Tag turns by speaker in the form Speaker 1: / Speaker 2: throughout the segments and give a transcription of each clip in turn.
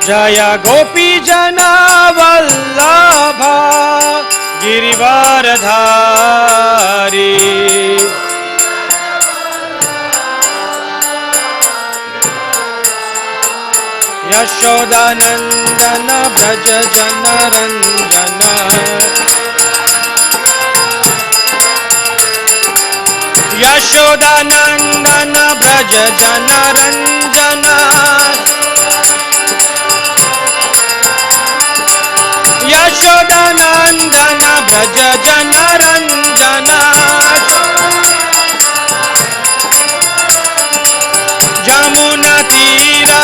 Speaker 1: जय गोपी जना वल्लभा गिरिवारधारी यशोदानंदन ब्रज जनरंजन यशोदानंदन ब्रज जनरंजन यशोदानंदन ब्रज जनरंजन जमुना तीरा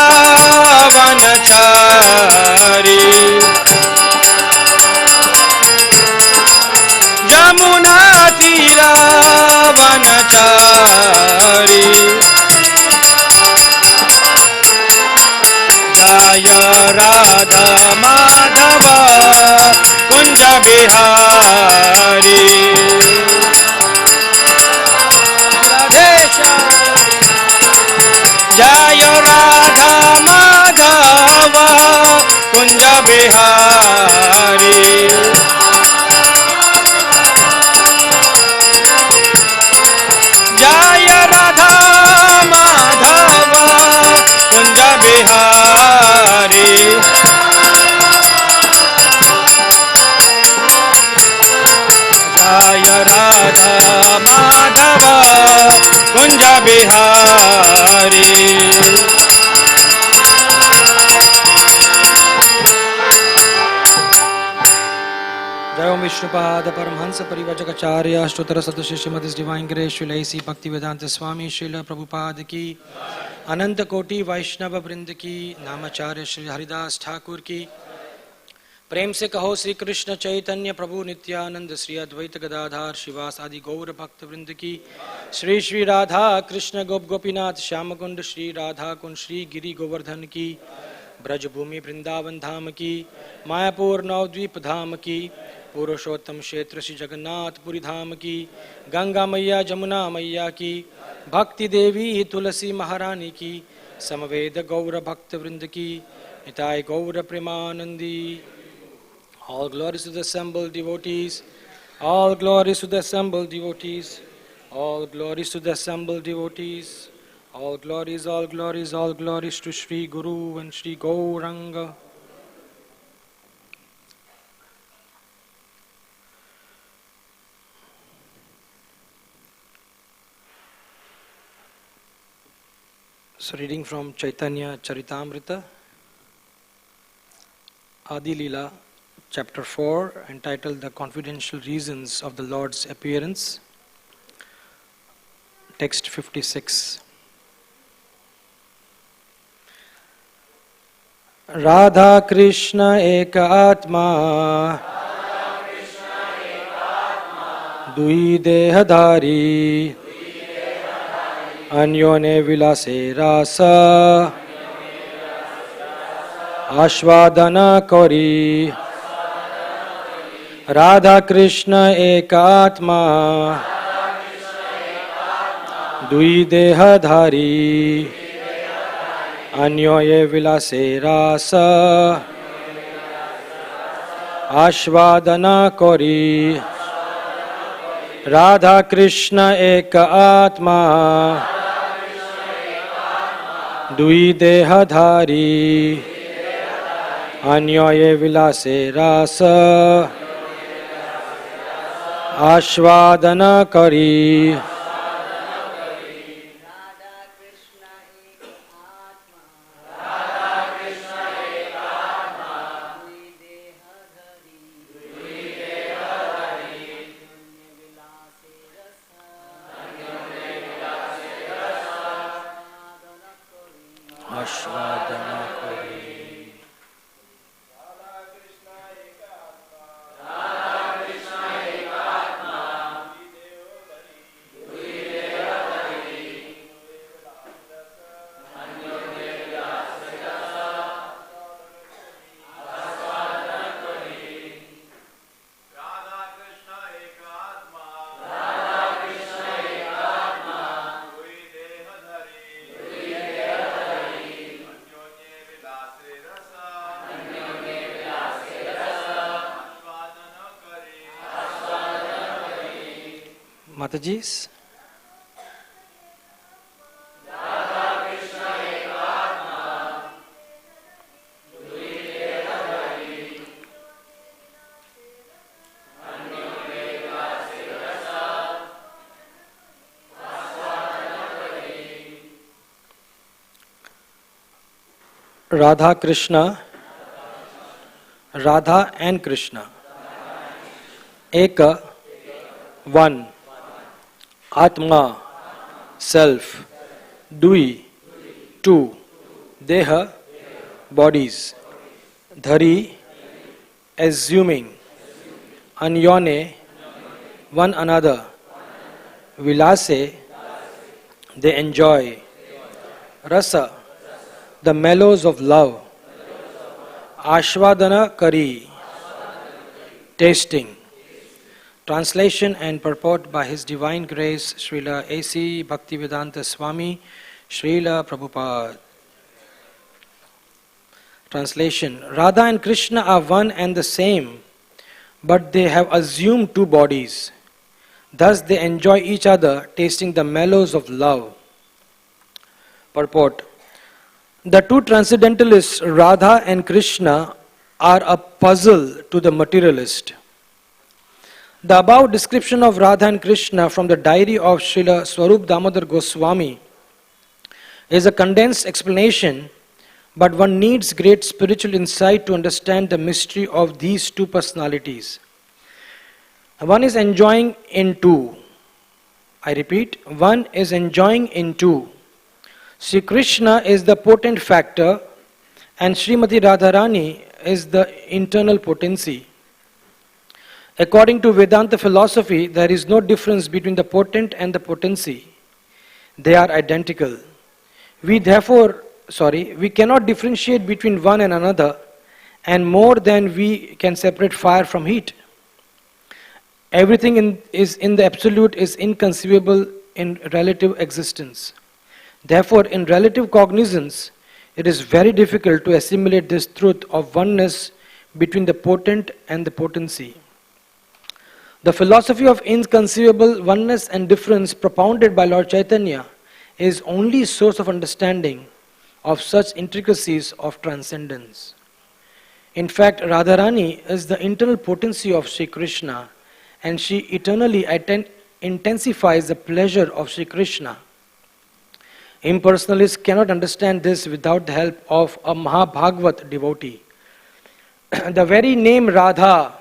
Speaker 1: वनचारी जमुना तीरा वनचारी जय राधा माधव कुंज बिहारी जय राधा माधव कुंज बिहारी जय राधा माधव कुंज बिहारी जय राधा माधव कुंज बिहारी जय ओम विष्णुपाद परमहंस परिव्राजकाचार्य अष्टोत्तर शतशिष्य श्रीमद् डिवाइन ग्रेस श्री लयसी भक्ति वेदांत स्वामी श्रील प्रभुपाद की अनंत कोटि वैष्णव वृंद की नामाचार्य श्री हरिदास ठाकुर की प्रेम से कहो श्री कृष्ण चैतन्य प्रभु नित्यानंद श्री अद्वैत गदाधार शिवास आदि गौर भक्त वृंद की श्री श्री राधा कृष्ण गोप गोपीनाथ श्याम कुंड श्री राधा कुंड श्री गिरि गोवर्धन की ब्रजभूमि वृंदावन धाम की मायापुर नवद्वीप धाम की पुरुषोत्तम क्षेत्र श्री जगन्नाथपुरी धाम की गंगा मैया जमुना मैया की भक्ति देवी तुलसी महारानी की समवेद गौर भक्त वृंद की निताय गौर Premanandi All glories to the assembled devotees. All glories to the assembled devotees. All glories to the assembled devotees. All glories, all glories, all glories to Sri Guru and Sri Gauranga. So reading from Chaitanya Charitamrita, Adi Leela, Chapter 4, entitled The Confidential Reasons of the Lord's Appearance. Text 56. Radha Krishna Eka Atma Dui Dehadhari Anyone Vilase Rasa Ashvadana Kori Radha Krishna Ekatma Dui Dehadhari Anyoye Vilase Rasa Ashvadana Kori Radha Krishna Ekatma Dui Dehadhari Anyoye Vilase Rasa Ashvadana Kari Mataji's. Radha Krishna, Radha and Krishna. Eka, one. Atma, self. Dui, two. Deha, bodies. Dhari, assuming. Anyone, one another. Vilase, they enjoy. Rasa, the mellows of love. Ashvadana Kari, tasting. Translation and purport by His Divine Grace Srila A.C. Bhaktivedanta Swami Srila Prabhupada. Translation. Radha and Krishna are one and the same, but they have assumed two bodies. Thus they enjoy each other, tasting the mellows of love. Purport. The two transcendentalists, Radha and Krishna, are a puzzle to the materialist. The above description of Radha and Krishna from the diary of Srila Swarup Damodar Goswami is a condensed explanation, but one needs great spiritual insight to understand the mystery of these two personalities. One is enjoying in two. I repeat, one is enjoying in two. Sri Krishna is the potent factor and Srimati Radharani is the internal potency. According to Vedanta philosophy, there is no difference between the potent and the potency. They are identical. We cannot differentiate between one and another, and more than we can separate fire from heat. Everything in the absolute is inconceivable in relative existence. Therefore, in relative cognizance, it is very difficult to assimilate this truth of oneness between the potent and the potency. The philosophy of inconceivable oneness and difference propounded by Lord Chaitanya is only source of understanding of such intricacies of transcendence. In fact, Radharani is the internal potency of Sri Krishna, and she eternally intensifies the pleasure of Sri Krishna. Impersonalists cannot understand this without the help of a Mahabhagavat devotee. The very name Radha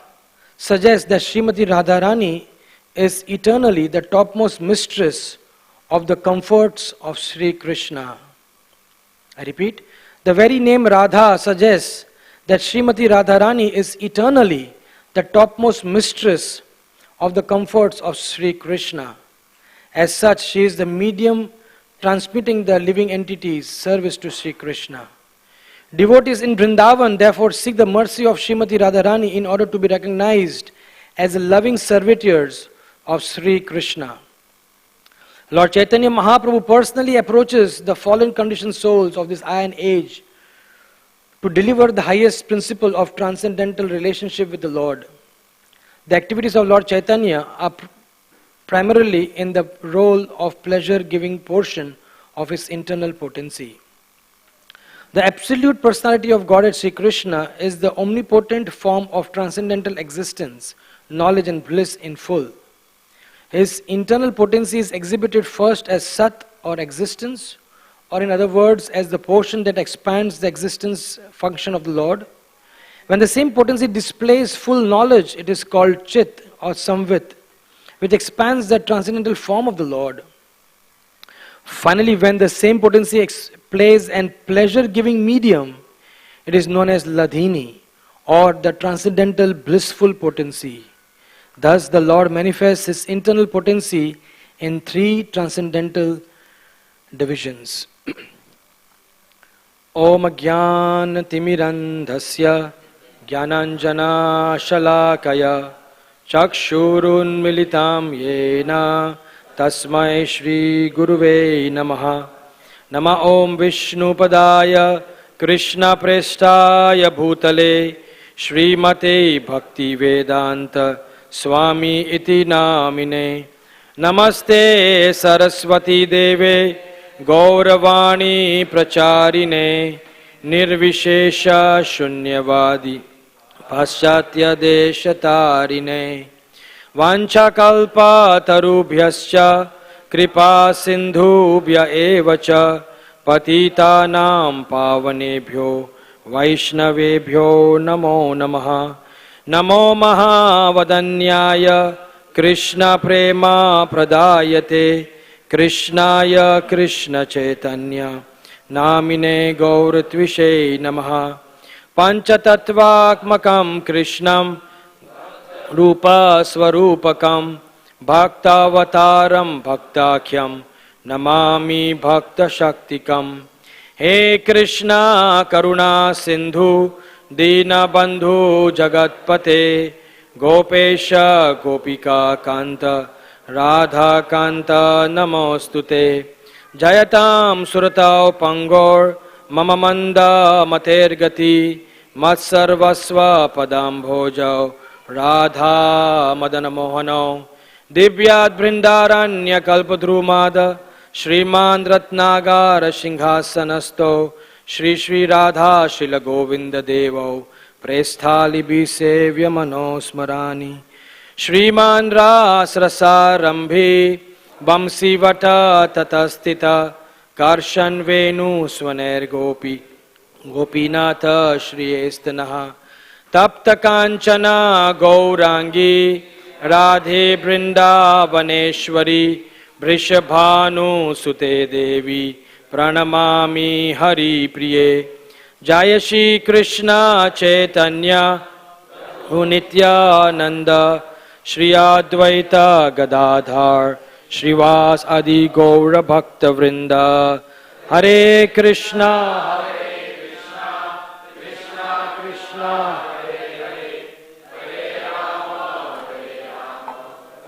Speaker 1: suggests that Srimati Radharani is eternally the topmost mistress of the comforts of Sri Krishna. I repeat, the very name Radha suggests that Srimati Radharani is eternally the topmost mistress of the comforts of Sri Krishna. As such, she is the medium transmitting the living entity's service to Sri Krishna. Devotees in Vrindavan therefore seek the mercy of Srimati Radharani in order to be recognized as the loving servitors of Sri Krishna. Lord Chaitanya Mahaprabhu personally approaches the fallen conditioned souls of this iron age to deliver the highest principle of transcendental relationship with the Lord. The activities of Lord Chaitanya are primarily in the role of pleasure-giving portion of his internal potency. The absolute personality of Godhead Sri Krishna is the omnipotent form of transcendental existence, knowledge and bliss in full. His internal potency is exhibited first as Sat or existence, or in other words, as the portion that expands the existence function of the Lord. When the same potency displays full knowledge, it is called Chit or Samvit, which expands the transcendental form of the Lord. Finally, when the same potency plays an pleasure-giving medium, it is known as Ladhini, or the transcendental blissful potency. Thus, the Lord manifests His internal potency in three transcendental divisions. Om Jnana Timirandhasya Jnananjana Shalakaya Chakshurun Militam Yena Tasmai Shri Guruve Namaha. Nama Om Vishnu Padaya Krishna Prestaya Bhutale Srimate Bhakti Vedanta Swami iti namine Namaste Saraswati Deve Gauravani Pracharine Nirvishesha Shunyavadi Paschatya Deshatarine Vanchakalpa Tarubhyascha Kripa Sindhubhya Evacha Patitanam Pavanebhyo Vaishnavebhyo Namo Namaha Namo Mahavadanyaya Krishna Prema Pradayate Krishnaya Krishna Chaitanya Namine Gauratvishe Namaha Panchatattvaakmakam Krishnam Rupa Swarupakam Bhaktavataram Bhaktakhyam Namami Bhakta Shaktikam He Krishna Karuna Sindhu Dina Bandhu Jagatpate Gopesha Gopika Kanta Radha Kanta Namostute Jayatam Suratau Pangor Mama Manda Matergati Matsarvasva Padam Bhojau Radha Madana Mohano Divyat Brindaranya Kalpadrumada Shriman Ratnagara Shinghasanasto Shri Shri Radha Shila Govinda Devo Presthali Bisevya Manosmarani Shriman Ras Rasarambhi Bamsi Vata Tatastita Karshan Venu Swaner Gopi Gopinatha Shri Estanaha Tapta Kanchana Gaurangi Radhe Brindavaneshwari Vrishabhanu Sute Devi Pranamami Hari Priye Jaya Shri Krishna Chaitanya Nityananda Shri Advaita Gadadhar Shrivas Adi Gaura Bhakta Vrinda Hare Krishna Krishna Krishna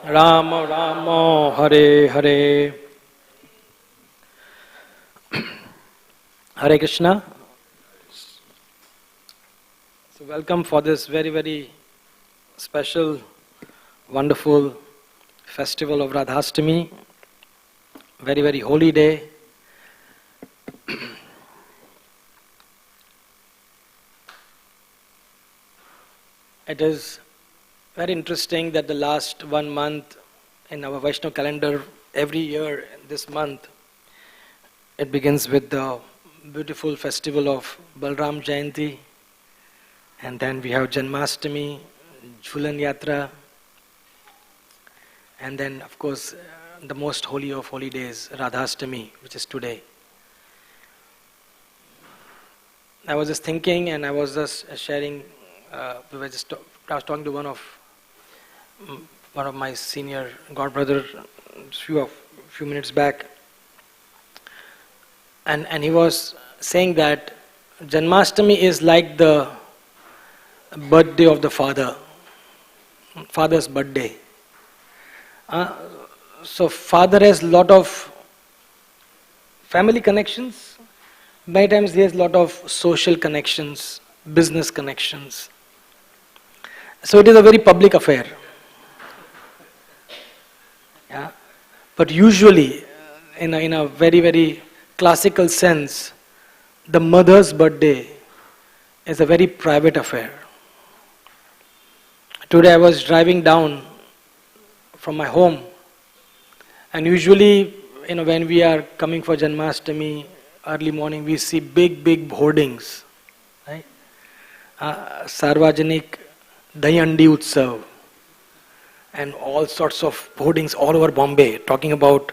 Speaker 1: Rama Rama Hare Hare Hare Krishna. So welcome for this very, very special, wonderful festival of Radhastami. Very, very holy day. It is very interesting that the last 1 month in our Vaishnava calendar, every year this month, it begins with the beautiful festival of Balram Jayanti, and then we have Janmashtami, Jhulan Yatra, and then of course the most holy of holy days, Radhastami, which is today. I was just thinking, and I was just sharing, I was talking to one of my senior godbrother few minutes back, and he was saying that Janmashtami is like the birthday of the father's birthday. So father has lot of family connections. Many times he has lot of social connections, business connections. So it is a very public affair. Yeah? But usually, in a very, very classical sense, the mother's birthday is a very private affair. Today I was driving down from my home, and usually, when we are coming for Janmashtami, early morning, we see big hoardings, right? Sarvajanik Dayandi Utsav, and all sorts of hoardings all over Bombay, talking about,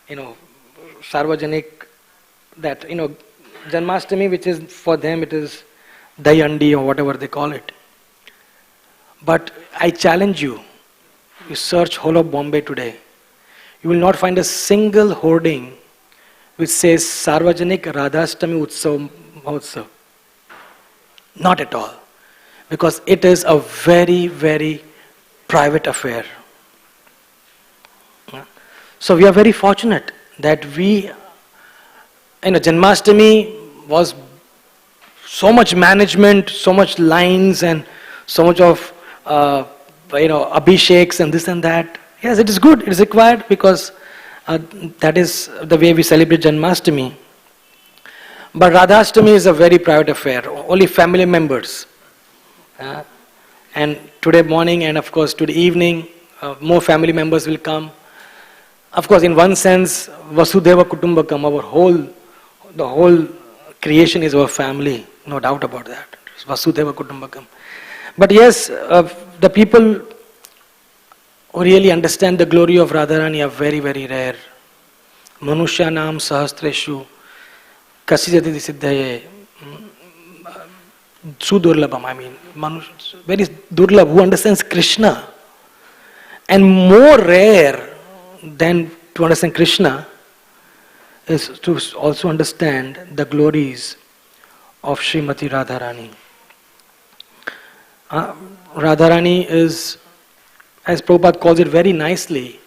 Speaker 1: Sarvajanik, that, Janmashtami, which is for them, it is Dayandi or whatever they call it. But I challenge you, you search whole of Bombay today, you will not find a single hoarding which says Sarvajanik Radhastami Utsav Mahotsav. Not at all. Because it is a very, very private affair. So we are very fortunate that Janmashtami was so much management, so much lines, and so much of, abhisheks and this and that. Yes, it is good. It is required because that is the way we celebrate Janmashtami. But Radhastami is a very private affair. Only family members. And today morning and of course today evening, more family members will come. Of course, in one sense, Vasudhaiva Kutumbakam, the whole creation is our family. No doubt about that. It's Vasudhaiva Kutumbakam. But yes, the people who really understand the glory of Radharani are very, very rare. Manushanam sahastreshu kasijati siddhaye sudurlabham. I mean, very durlabh, who understands Krishna. And more rare than to understand Krishna is to also understand the glories of Srimati Radharani. Radharani is, as Prabhupada calls it very nicely,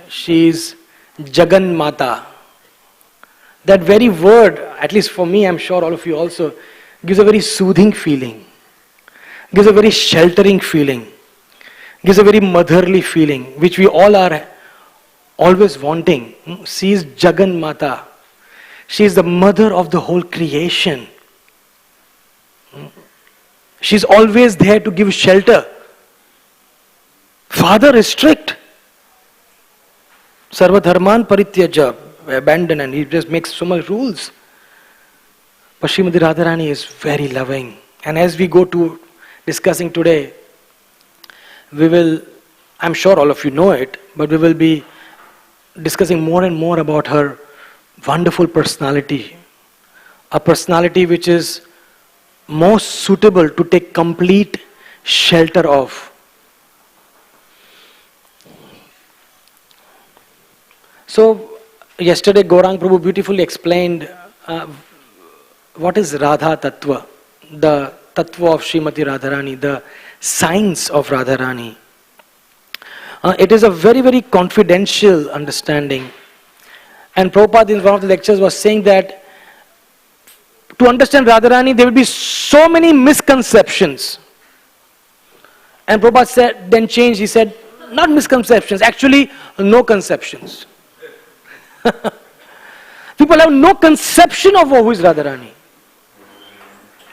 Speaker 1: she is Jagan Mata. That very word, at least for me, I'm sure all of you also, gives a very soothing feeling, gives a very sheltering feeling, gives a very motherly feeling, which we all are always wanting. She is Jagan Mata. She is the mother of the whole creation. She is always there to give shelter. Father is strict. Sarva dharman parityaja, abandon, and he just makes so much rules. But Srimati Radharani is very loving. And as we go to discussing today, we will, I'm sure all of you know it, but we will be discussing more and more about her wonderful personality. A personality which is most suitable to take complete shelter of. So, yesterday Gaurang Prabhu beautifully explained what is Radha Tattva, the Tattva of Srimati Radharani, the science of Radharani. It is a very, very confidential understanding. And Prabhupada in one of the lectures was saying that to understand Radharani, there will be so many misconceptions. And Prabhupada said, then changed, he said, not misconceptions, actually no conceptions. People have no conception of who is Radharani.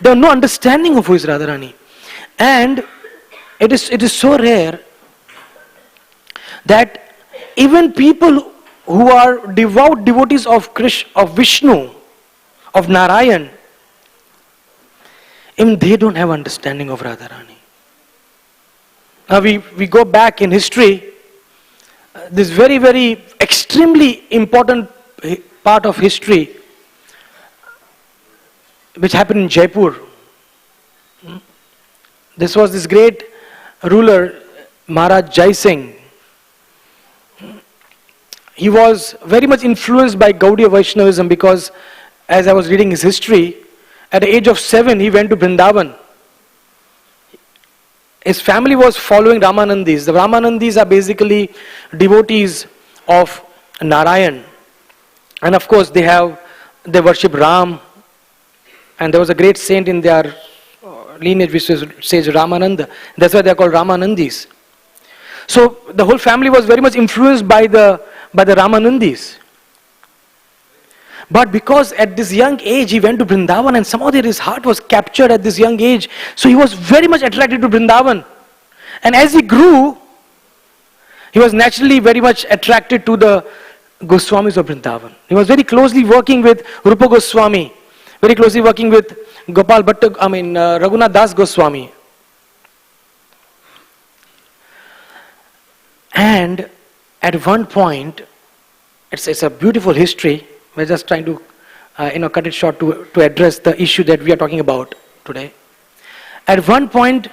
Speaker 1: They have no understanding of who is Radharani. And it is so rare that even people who are devout devotees of Krishna, of Vishnu, of Narayan, even they don't have understanding of Radharani. Now we go back in history, this very, very extremely important part of history which happened in Jaipur. This was this great ruler, Maharaj Jai Singh. He was very much influenced by Gaudiya Vaishnavism because, as I was reading his history, at the age of 7 he went to Vrindavan. His family was following Ramanandis. The Ramanandis are basically devotees of Narayan. And of course they worship Ram. And there was a great saint in their lineage which says Ramananda. That's why they are called Ramanandis. So the whole family was very much influenced by the Ramanandis. But because at this young age he went to Vrindavan and somehow his heart was captured at this young age, so he was very much attracted to Vrindavan. And as he grew, he was naturally very much attracted to the Goswamis of Vrindavan. He was very closely working with Rupa Goswami, very closely working with Raghunath Das Goswami. And at one point, it's a beautiful history. We're just trying to cut it short to address the issue that we are talking about today. At one point,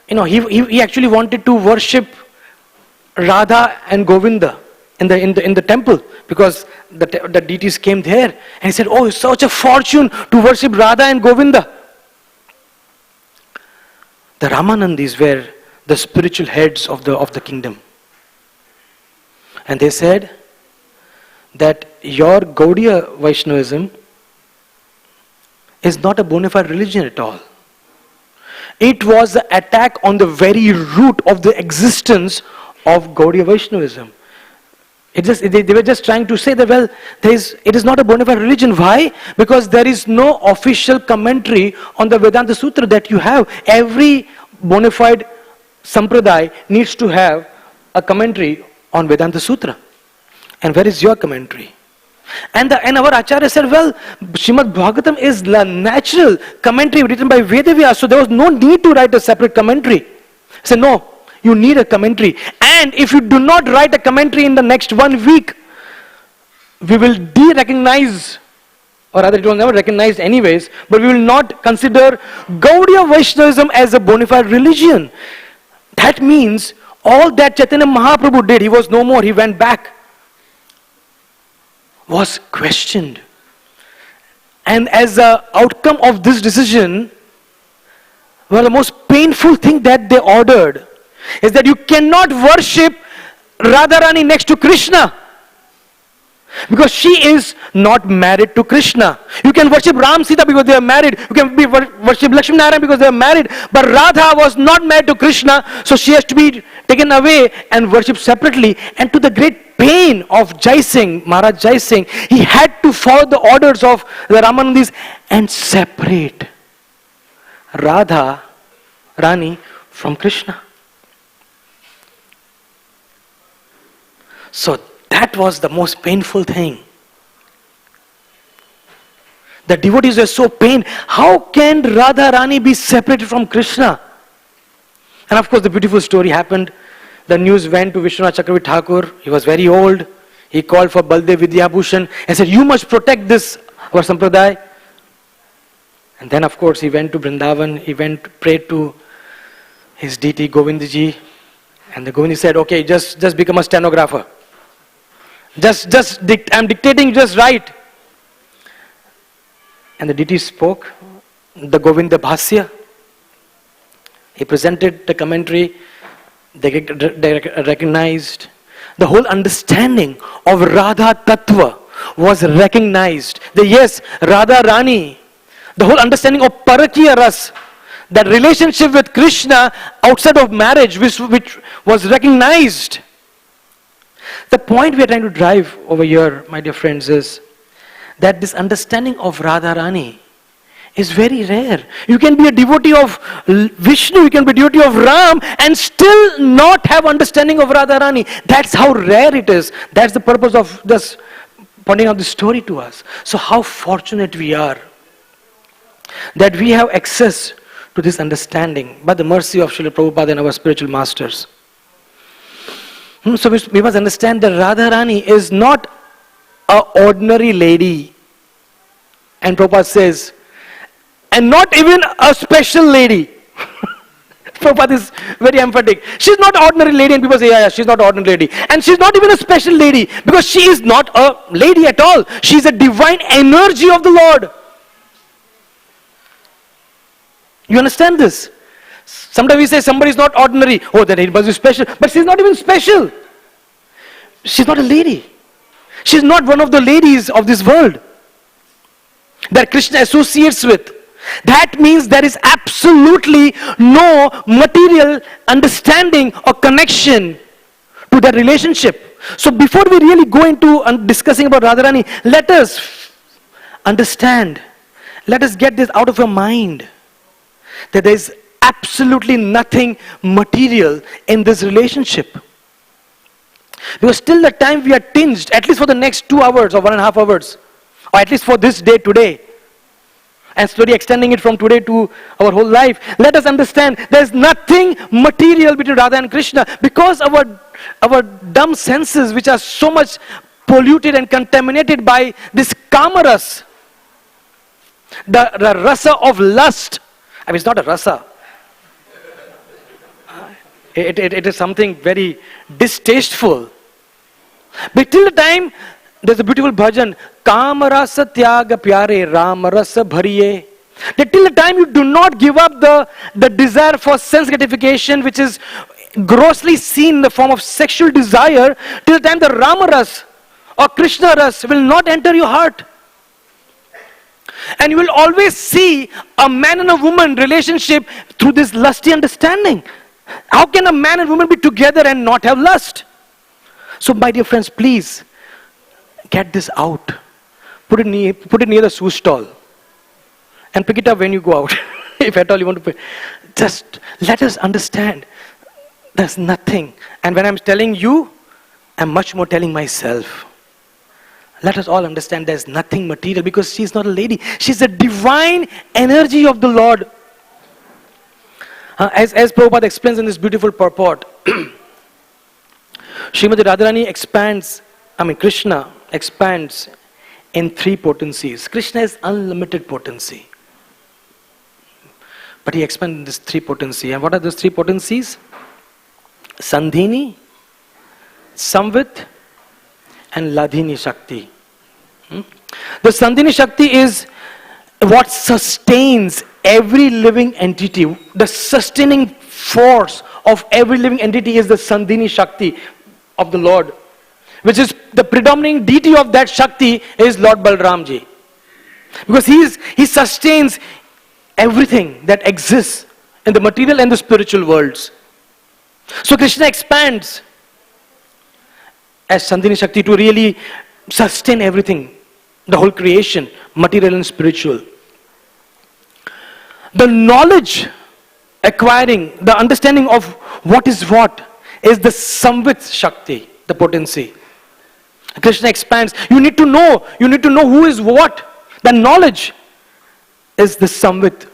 Speaker 1: he actually wanted to worship Radha and Govinda in the temple because the deities came there, and he said, "Oh, it's such a fortune to worship Radha and Govinda." The Ramanandis were the spiritual heads of the kingdom, and they said that your Gaudiya Vaishnavism is not a bona fide religion at all. It was the attack on the very root of the existence of Gaudiya Vaishnavism. They were just trying to say that, well, it is not a bona fide religion. Why? Because there is no official commentary on the Vedanta Sutra that you have. Every bona fide sampradaya needs to have a commentary on Vedanta Sutra. And where is your commentary? And our Acharya said, well, Srimad Bhagavatam is the natural commentary written by Vedavyas, so there was no need to write a separate commentary. He said, no, you need a commentary. And if you do not write a commentary in the next 1 week, we will de-recognize, or rather it was never recognized anyways, but we will not consider Gaudiya Vaishnavism as a bona fide religion. That means all that Chaitanya Mahaprabhu did, he was no more, he went back, was questioned. And as an outcome of this decision, well, the most painful thing that they ordered is that you cannot worship Radharani next to Krishna, because she is not married to Krishna. You can worship Ram Sita because they are married. You can worship Lakshmi Narayan because they are married. But Radha was not married to Krishna, so she has to be taken away and worshipped separately. And to the great pain of Jai Singh, Maharaj Jai Singh, he had to follow the orders of the Ramanandis and separate Radha Rani from Krishna. So that was the most painful thing. The devotees were so pained. How can Radharani be separated from Krishna? And of course the beautiful story happened. The news went to Vishwanath Chakravarti Thakur. He was very old. He called for Baldev Vidyabhushan and said, you must protect this, our sampradaya. And then of course he went to Vrindavan. He prayed to his deity Govindji. And the Govindji said, okay, just become a stenographer. I'm dictating, just write. And the deity spoke, the Govinda Bhasya. He presented the commentary. They recognized. The whole understanding of Radha Tattva was recognized. Yes, Radha Rani. The whole understanding of Parakiya Ras, that relationship with Krishna outside of marriage, which was recognized. The point we are trying to drive over here, my dear friends, is that this understanding of Radharani is very rare. You can be a devotee of Vishnu, you can be a devotee of Ram and still not have understanding of Radharani. That's how rare it is. That's the purpose of just pointing out this story to us. So how fortunate we are that we have access to this understanding by the mercy of Srila Prabhupada and our spiritual masters. So we must understand that Radharani is not an ordinary lady. And Prabhupada says, and not even a special lady. Prabhupada is very emphatic. She's not an ordinary lady, and people say, yeah, she's not an ordinary lady. And she's not even a special lady, because she is not a lady at all. She's a divine energy of the Lord. You understand this? Sometimes we say somebody is not ordinary. Oh, then he must be special. But she's not even special. She's not a lady. She's not one of the ladies of this world that Krishna associates with. That means there is absolutely no material understanding or connection to that relationship. So before we really go into discussing about Radharani, let us understand, let us get this out of our mind, that there is absolutely nothing material in this relationship. Because till the time we are tinged, at least for the next 2 hours or 1.5 hours, or at least for this day today, and slowly extending it from today to our whole life, let us understand there is nothing material between Radha and Krishna, because our dumb senses, which are so much polluted and contaminated by this kamaras, the rasa of lust. I mean, it's not a rasa. It is something very distasteful. But till the time, there's a beautiful bhajan, Kamarasa Tyaga Pyare Ramarasa Bhariye. That till the time you do not give up the desire for sense gratification, which is grossly seen in the form of sexual desire, till the time the Ramaras or Krishna Ras will not enter your heart. And you will always see a man and a woman relationship through this lusty understanding. How can a man and woman be together and not have lust? So my dear friends, please get this out. Put it near the shoe stall. And pick it up when you go out. If at all you want to put. Just let us understand. There's nothing. And when I'm telling you, I'm much more telling myself. Let us all understand there's nothing material, because she's not a lady. She's a divine energy of the Lord. As Prabhupada explains in this beautiful purport, Srimati Radharani Krishna expands in 3 potencies. Krishna is unlimited potency. But he expands in this 3 potency. And what are those 3 potencies? Sandhini, Samvit, and Ladhini Shakti. The Sandhini Shakti is what sustains every living entity. The sustaining force of every living entity is the Sandhini Shakti of the Lord, which is the predominating deity of that Shakti is Lord Balramji. Because he sustains everything that exists in the material and the spiritual worlds. So Krishna expands as Sandhini Shakti to really sustain everything, the whole creation, material and spiritual. The knowledge acquiring, the understanding of what is the Samvit Shakti, the potency. Krishna expands. You need to know who is what. The knowledge is the Samvit.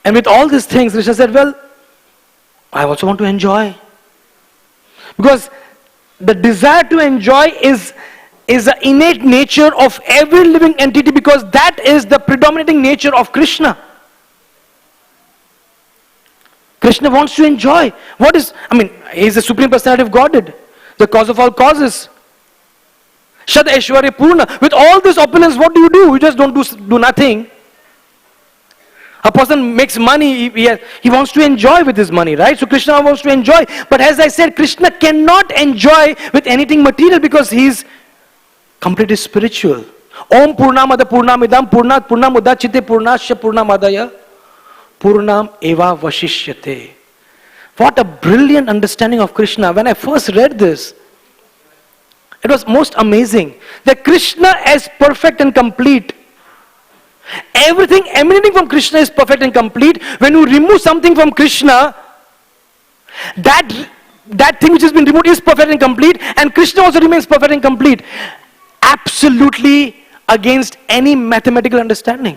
Speaker 1: And with all these things, Krishna said, well, I also want to enjoy. Because the desire to enjoy is the innate nature of every living entity, because that is the predominating nature of Krishna. Krishna wants to enjoy. He is the Supreme Personality of Godhead, the cause of all causes. Shad Aishwarya Purna. With all this opulence, what do? You just don't do nothing. A person makes money, he wants to enjoy with his money, right? So Krishna wants to enjoy. But as I said, Krishna cannot enjoy with anything material because he's completely spiritual. Om Purnamada Purnamidam Purnat Purnam Udachite Purnasya Purnamadaya Purnam Eva Vashishyate. What a brilliant understanding of Krishna. When I first read this, it was most amazing. That Krishna is perfect and complete. Everything emanating from Krishna is perfect and complete. When you remove something from Krishna, that thing which has been removed is perfect and complete, and Krishna also remains perfect and complete. Absolutely against any mathematical understanding.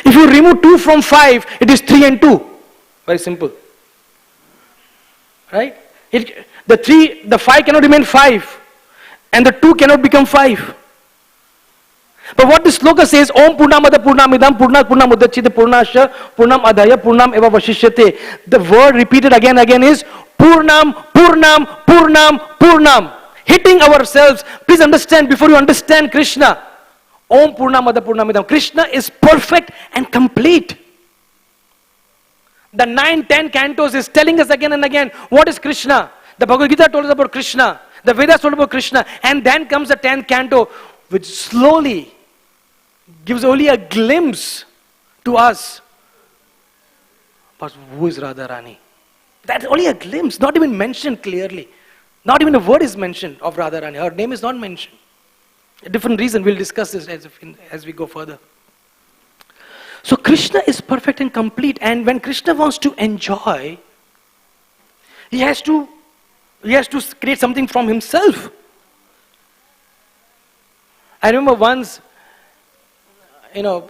Speaker 1: If you remove 2 from 5, it is 3 and 2. Very simple. Right? The 5 cannot remain 5, and the 2 cannot become 5. But what the sloka says, Om Purnamada Purnamidam Purnat Purnam Udachite Purnasya Purnam Adaya Purnam Eva Vashishyate. The word repeated again is Purnam, Purnam, Purnam, Purnam. Hitting ourselves. Please understand, before you understand Krishna, Om Purnamada Purnamidam. Krishna is perfect and complete. The 9-10 cantos is telling us again and again, what is Krishna? The Bhagavad Gita told us about Krishna. The Vedas told about Krishna. And then comes the 10th canto, which slowly gives only a glimpse to us. But who is Radharani? That's only a glimpse, not even mentioned clearly. Not even a word is mentioned of Radharani. Her name is not mentioned. A different reason, we'll discuss this as we go further. So Krishna is perfect and complete, and when Krishna wants to enjoy, he has to create something from himself. I remember once, in a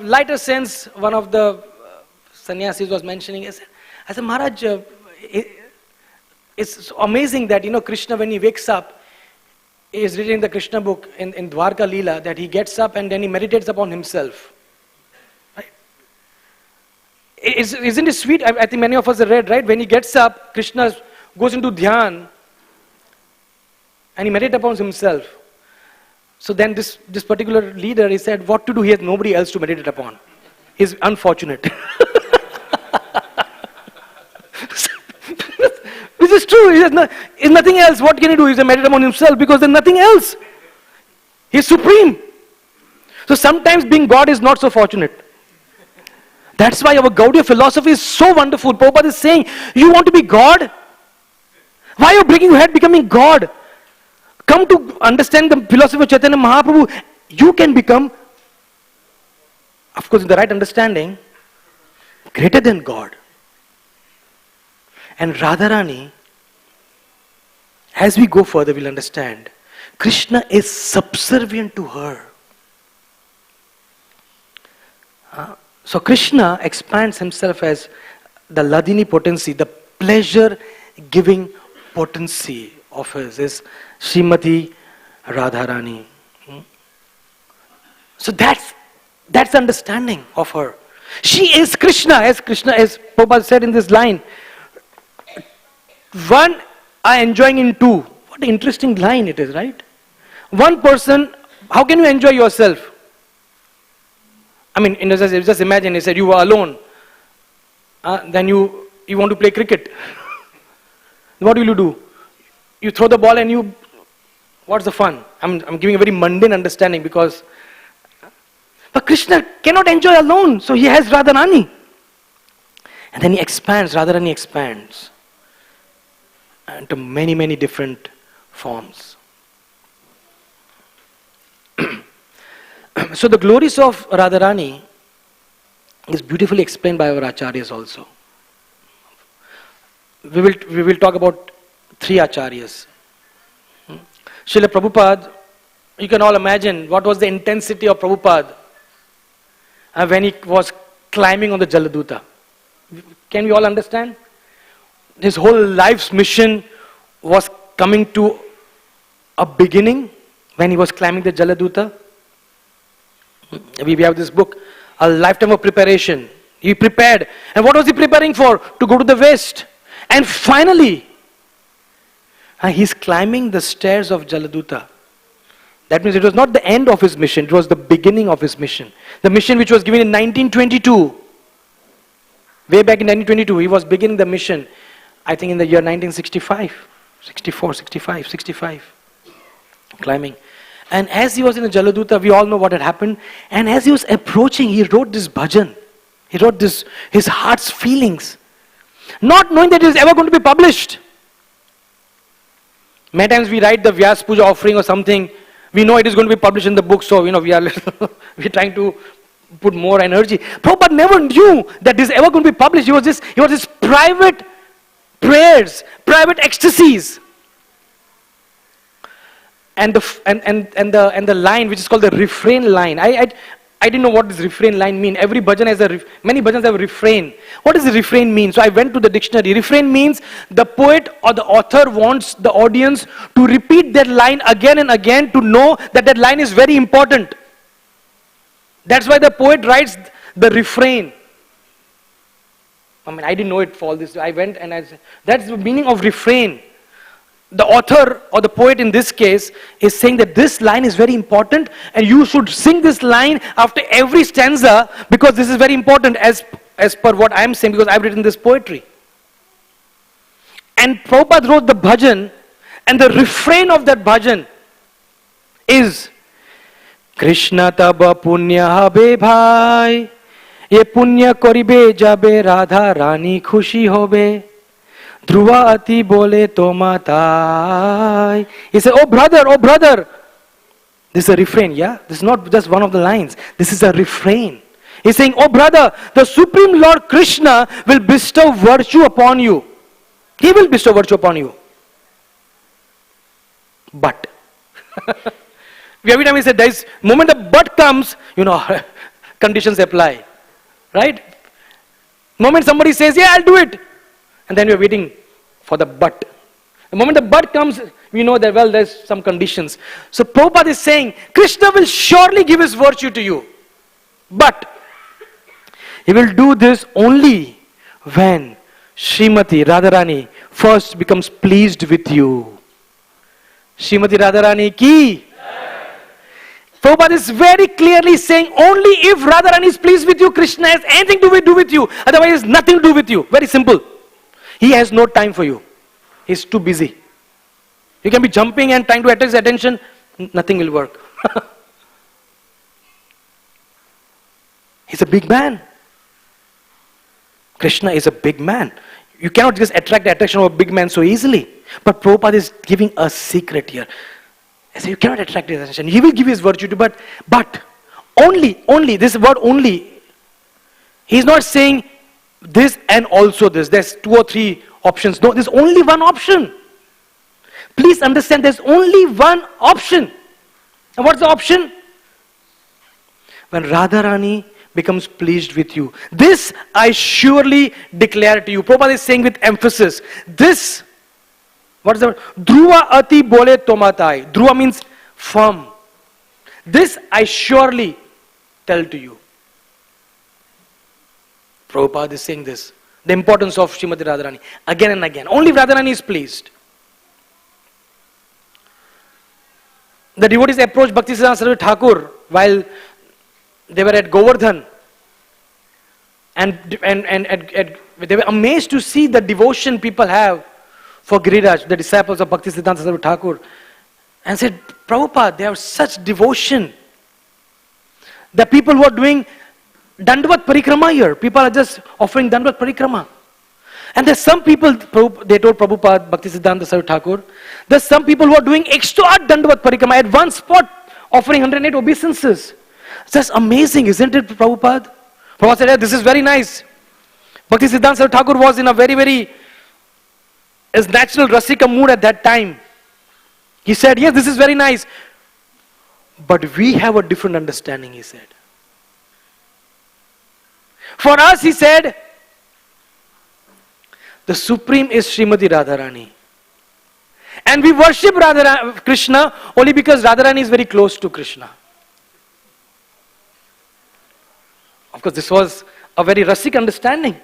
Speaker 1: lighter sense, one of the sannyasis was mentioning, I said, Maharaj, it's amazing that, Krishna, when he wakes up, he is reading the Krishna book in Dwarka Leela, that he gets up and then he meditates upon himself. Right? Isn't it sweet? I think many of us have read, right? When he gets up, Krishna goes into dhyan and he meditates upon himself. So then this particular leader, he said, what to do? He has nobody else to meditate upon. He's unfortunate. Which is true. He has nothing else. What can he do? He meditate upon himself because there's nothing else. He's supreme. So sometimes being God is not so fortunate. That's why our Gaudiya philosophy is so wonderful. Prabhupada is saying, you want to be God? Why are you breaking your head becoming God? Come to understand the philosophy of Chaitanya Mahaprabhu. You can become, of course, in the right understanding, greater than God. And Radharani, as we go further, we'll understand, Krishna is subservient to her. So Krishna expands himself as the Ladini potency, the pleasure-giving potency of his is Srimati Radharani. So that's understanding of her. She is Krishna, as Prabhupada said in this line. One are enjoying in two. What an interesting line it is, right? One person, how can you enjoy yourself? I mean, just imagine, he said you were alone. Then you want to play cricket. What will you do? You throw the ball and what's the fun? I'm giving a very mundane understanding because, but Krishna cannot enjoy alone, so he has Radharani. And then he expands, Radharani expands into many, many different forms. So the glories of Radharani is beautifully explained by our acharyas also. We will talk about 3 acharyas. Srila Prabhupada, you can all imagine what was the intensity of Prabhupada when he was climbing on the Jaladuta. Can we all understand? His whole life's mission was coming to a beginning when he was climbing the Jaladuta. We have this book, A Lifetime of Preparation. He prepared. And what was he preparing for? To go to the West. And finally, he's climbing the stairs of Jaladuta. That means it was not the end of his mission, it was the beginning of his mission. The mission which was given in 1922. Way back in 1922, he was beginning the mission, I think in the year 1965. 64, 65, 65. Climbing. And as he was in the Jaladuta, we all know what had happened. And as he was approaching, he wrote this bhajan. He wrote this, his heart's feelings. Not knowing that it is ever going to be published. Many times we write the Vyas Puja offering or something. We know it is going to be published in the book, so we're trying to put more energy. Prabhupada never knew that this is ever going to be published. He was this private prayers, private ecstasies. And the line which is called the refrain line. I didn't know what this refrain line mean. Every bhajan has many bhajans have a refrain. What does the refrain mean? So I went to the dictionary. Refrain means the poet or the author wants the audience to repeat that line again and again to know that line is very important. That's why the poet writes the refrain. I mean, I didn't know it for all this. I went and I said, that's the meaning of refrain. The author or the poet in this case is saying that this line is very important and you should sing this line after every stanza because this is very important as per what I am saying because I've written this poetry. And Prabhupada wrote the bhajan and the refrain of that bhajan is Krishna taba punya habe bhai ye punya koribe jabe Radharani khushi hobe Dhruva ati bole to matai. He said, oh brother. This is a refrain, yeah? This is not just one of the lines. This is a refrain. He's saying, oh brother, the Supreme Lord Krishna will bestow virtue upon you. He will bestow virtue upon you. But. Every time he said, the moment the but comes, conditions apply. Right? Moment somebody says, yeah, I'll do it. And then we're waiting for the but. The moment the but comes, we know that, well, there's some conditions. So Prabhupada is saying, Krishna will surely give his virtue to you. But he will do this only when Srimati Radharani first becomes pleased with you. Srimati Radharani ki. Prabhupada is very clearly saying, only if Radharani is pleased with you, Krishna has anything to do with you. Otherwise, he has nothing to do with you. Very simple. He has no time for you. He's too busy. You can be jumping and trying to attract his attention. Nothing will work. He's a big man. Krishna is a big man. You cannot just attract the attraction of a big man so easily. But Prabhupada is giving a secret here. He said, you cannot attract his attention. He will give his virtue to, but only, this word only. He's not saying this and also this. There's 2 or 3 options. No, there's only one option. Please understand, there's only one option. And what's the option? When Radharani becomes pleased with you. This I surely declare to you. Prabhupada is saying with emphasis. This, what is the word? Dhruva ati bole tomatai. Dhruva means firm. This I surely tell to you. Prabhupada is saying this. The importance of Srimati Radharani. Again and again. Only Radharani is pleased. The devotees approached Bhaktisiddhanta Saraswati Thakur while they were at Govardhan. And they were amazed to see the devotion people have for Giriraj, the disciples of Bhaktisiddhanta Saraswati Thakur. And said, Prabhupada, they have such devotion. The people who are doing Dandavat Parikrama here. People are just offering Dandavat Parikrama. And there's some people, they told Prabhupada, Bhaktisiddhanta Saraswati Thakur, there's some people who are doing extra Dandavat Parikrama at one spot, offering 108 obeisances. It's just amazing, isn't it, Prabhupada? Prabhupada said, yeah, this is very nice. Bhaktisiddhanta Saraswati Thakur was in a very his natural Rasika mood at that time. He said, yes, this is very nice. But we have a different understanding, he said. For us, he said, the supreme is Srimati Radharani. And we worship Krishna only because Radharani is very close to Krishna. Of course, this was a very Rasik understanding.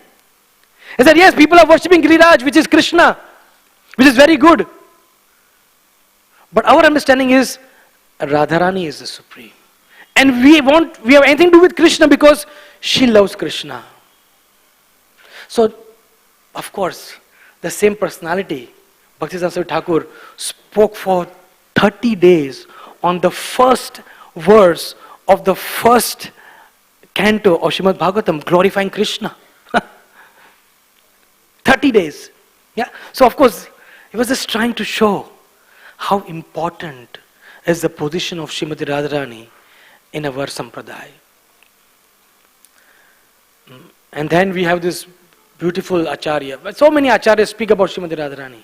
Speaker 1: He said, yes, people are worshipping Giriraj, which is Krishna, which is very good. But our understanding is Radharani is the supreme. And we have anything to do with Krishna because she loves Krishna. So, of course, the same personality, Bhaktisiddhanta Saraswati Thakur, spoke for 30 days on the first verse of the first canto of Srimad Bhagavatam, glorifying Krishna. 30 days. Yeah. So, of course, he was just trying to show how important is the position of Srimati Radharani in our sampradaya. And then we have this beautiful Acharya. So many Acharyas speak about Srimati Radharani.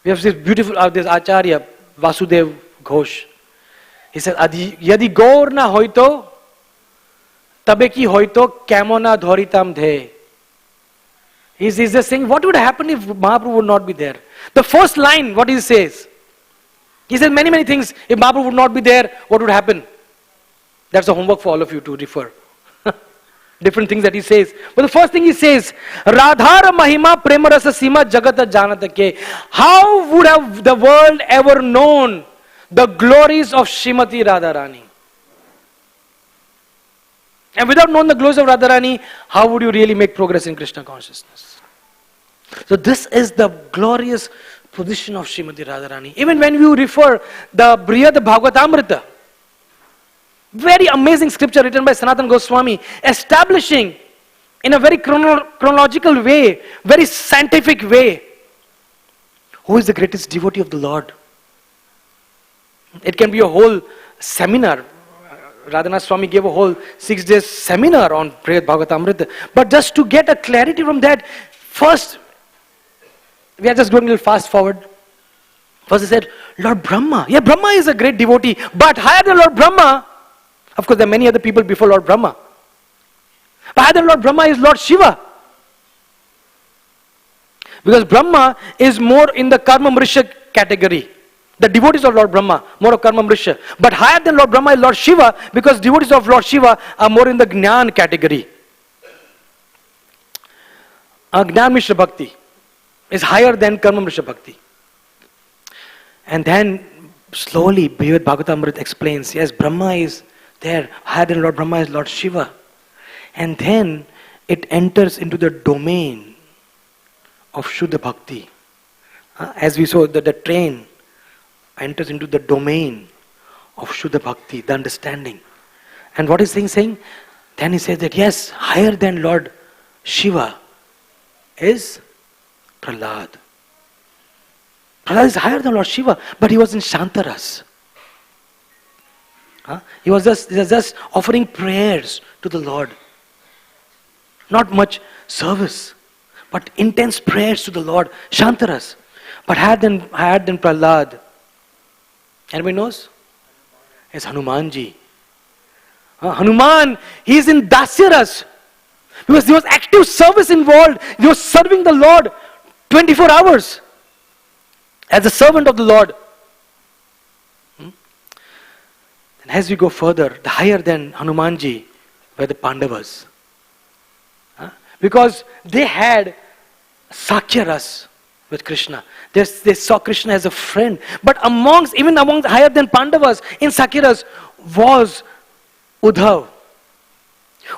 Speaker 1: We have this beautiful, this Acharya, Vasudev Ghosh. He said, Yadi gaur na hoito, tabe ki hoito, kamona dhoritam dhe. He's just saying, what would happen if Mahaprabhu would not be there? The first line, what he says. He says many things. If Mahaprabhu would not be there, what would happen? That's a homework for all of you to refer. Different things that he says. But the first thing he says, Radhara Mahima Premarasa Sima Jagata Janatake. How would have the world ever known the glories of Srimati Radharani? And without knowing the glories of Radharani, how would you really make progress in Krishna consciousness? So this is the glorious position of Srimati Radharani. Even when you refer the Brihad Bhagavatamrita, very amazing scripture written by Sanatana Goswami, establishing in a very chronological way, very scientific way, who is the greatest devotee of the Lord. It can be a whole seminar. Radhanath Swami gave a whole 6-day seminar on Brihad Bhagavatamrita. But just to get a clarity from that, first, we are just going a little fast forward. First he said, Lord Brahma. Yeah, Brahma is a great devotee, but higher than Lord Brahma, of course there are many other people before Lord Brahma. But higher than Lord Brahma is Lord Shiva. Because Brahma is more in the Karma Mrisha category. The devotees of Lord Brahma, more of Karma Mrisha. But higher than Lord Brahma is Lord Shiva, because devotees of Lord Shiva are more in the Jnana category. Jnana Mishra Bhakti is higher than Karma Mrisha Bhakti. And then slowly Brihad Bhagavatamrita explains, yes, Brahma is there, higher than Lord Brahma is Lord Shiva. And then it enters into the domain of Shuddha Bhakti. As we saw, the train enters into the domain of Shuddha Bhakti, the understanding. And what is he saying? Then he says that yes, higher than Lord Shiva, is Prahlad. Prahlad is higher than Lord Shiva, but he was in Shantaras. He was just offering prayers to the Lord. Not much service, but intense prayers to the Lord. Shantaras. But higher than Prahlad. Anybody knows? It's Hanumanji. Hanuman, he is in Dasyaras. Because there was active service involved. He was serving the Lord 24 hours as a servant of the Lord. And as we go further, the higher than Hanumanji were the Pandavas. Because they had Sakyaras with Krishna. They saw Krishna as a friend. But even amongst higher than Pandavas in Sakyaras was Uddhav.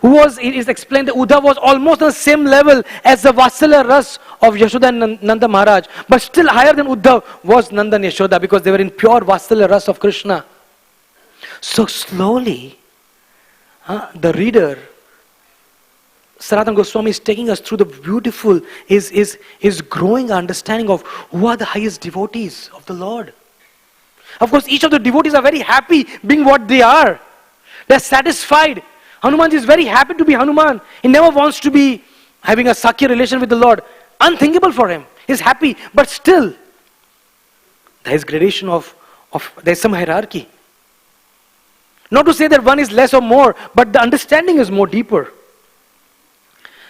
Speaker 1: It is explained that Uddhav was almost on the same level as the Vatsalya Ras of Yashoda and Nanda Maharaj. But still higher than Uddhav was Nanda and Yashoda, because they were in pure Vatsalya Ras of Krishna. So slowly, the reader, Sanatana Goswami, is taking us through the beautiful, is growing understanding of who are the highest devotees of the Lord. Of course, each of the devotees are very happy being what they are. They are satisfied. Hanuman is very happy to be Hanuman. He never wants to be having a Sakya relation with the Lord. Unthinkable for him. He's happy, but still, there is gradation there is some hierarchy. Not to say that one is less or more, but the understanding is more deeper.